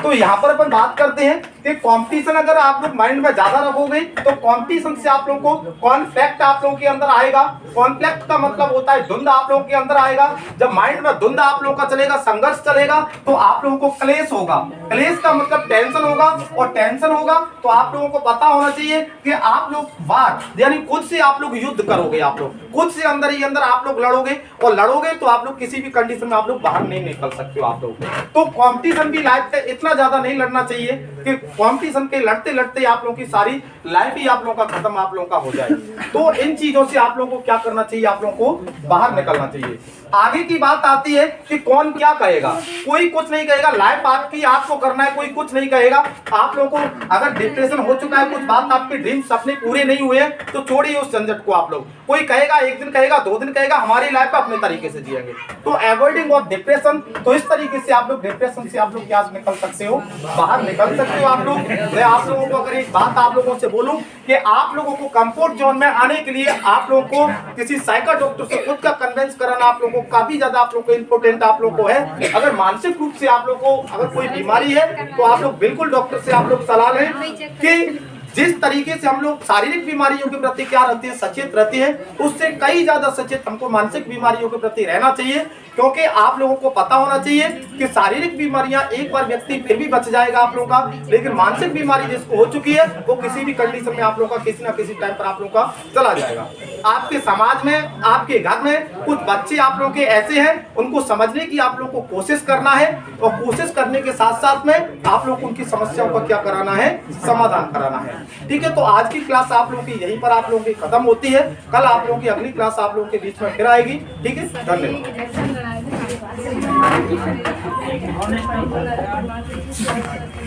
तो यहाँ पर अपन बात करते हैं कि कंपटीशन अगर आप लोग माइंड में ज्यादा रखोगे तो कंपटीशन से आप लोगों को कॉन्फ्लिक्ट आप लोगों के अंदर आएगा। कॉन्फ्लिक्ट का मतलब होता है धुंध आप लोगों के अंदर आएगा। जब माइंड में धुंध आप लोगों का चलेगा, संघर्ष चलेगा, तो आप लोगों को क्लेश होगा। क्लेश का मतलब टेंशन होगा, और टेंशन होगा तो आप लोगों को पता होना चाहिए कि आप लोग वार यानी खुद से आप लोग युद्ध करोगे, आप लोग खुद से अंदर ही अंदर आप लोग लड़ोगे, और लड़ोगे तो आप लोग किसी भी कंडीशन में आप लोग बाहर नहीं निकल सकते हो आप लोग। तो कॉम्पिटिशन भी लाइफ पे इतना ज्यादा नहीं लड़ना चाहिए कि कंपटीशन के लड़ते लड़ते आप लोगों की सारी लाइफ ही आप लोगों का खत्म आप लोगों का हो जाए। तो इन चीजों से आप लोगों को क्या करना चाहिए, आप लोगों को बाहर निकलना चाहिए। आगे की बात आती है कि कौन क्या कहेगा, कोई कुछ नहीं कहेगा, लाइफ आपकी आपको करना है, कोई कुछ नहीं कहेगा। आप लोगों को अगर डिप्रेशन हो चुका है, कुछ बात आपके ड्रीम सपने पूरे नहीं हुए तो छोड़िए उस झंझट को। आप लोग कोई कहेगा, एक दिन कहेगा, 2 दिन कहेगा, हमारी लाइफ पे अपने तरीके से जिएंगे। तो अवॉइडिंग ऑफ डिप्रेशन, तो इस तरीके से आप लोग डिप्रेशन से आप लोग क्या निकल सकते हो, बाहर निकल सकते हो आप लोग। मैं आप लोगों को अगर एक बात आप लोगों से बोलूं कि आप लोगों को कंफर्ट जोन में आने के लिए आप लोगों को किसी साइकिल डॉक्टर से खुद का कन्विंस कराना आप लोगों को काफी ज्यादा आप लोगों को इंपॉर्टेंट आप लोगों को है। अगर मानसिक रूप से आप लोगों को अगर कोई बीमारी है तो आप लोग बिल्कुल डॉक्टर से आप लोग सलाह लें कि जिस तरीके से हम लोग शारीरिक बीमारियों के प्रति क्या रहते हैं, सचेत रहते हैं, उससे कई ज्यादा सचेत हमको मानसिक बीमारियों के प्रति रहना चाहिए। क्योंकि आप लोगों को पता होना चाहिए कि शारीरिक बीमारियां एक बार व्यक्ति फिर भी बच जाएगा आप लोगों का, लेकिन मानसिक बीमारी जिसको हो चुकी है वो किसी भी कंडीशन में आप लोगों का किसी ना किसी टाइम पर आप लोगों का चला जाएगा। आपके समाज में, आपके घर में कुछ बच्चे आप लोगों के ऐसे हैं, उनको समझने की आप लोगों को कोशिश करना है, और कोशिश करने के साथ साथ में आप लोग उनकी समस्याओं का क्या कराना है, समाधान कराना है। ठीक है, तो आज की क्लास आप लोगों की यहीं पर आप लोगों की खत्म होती है। कल आप लोगों की अगली क्लास आप लोगों के बीच में फिर आएगी। ठीक है, धन्यवाद।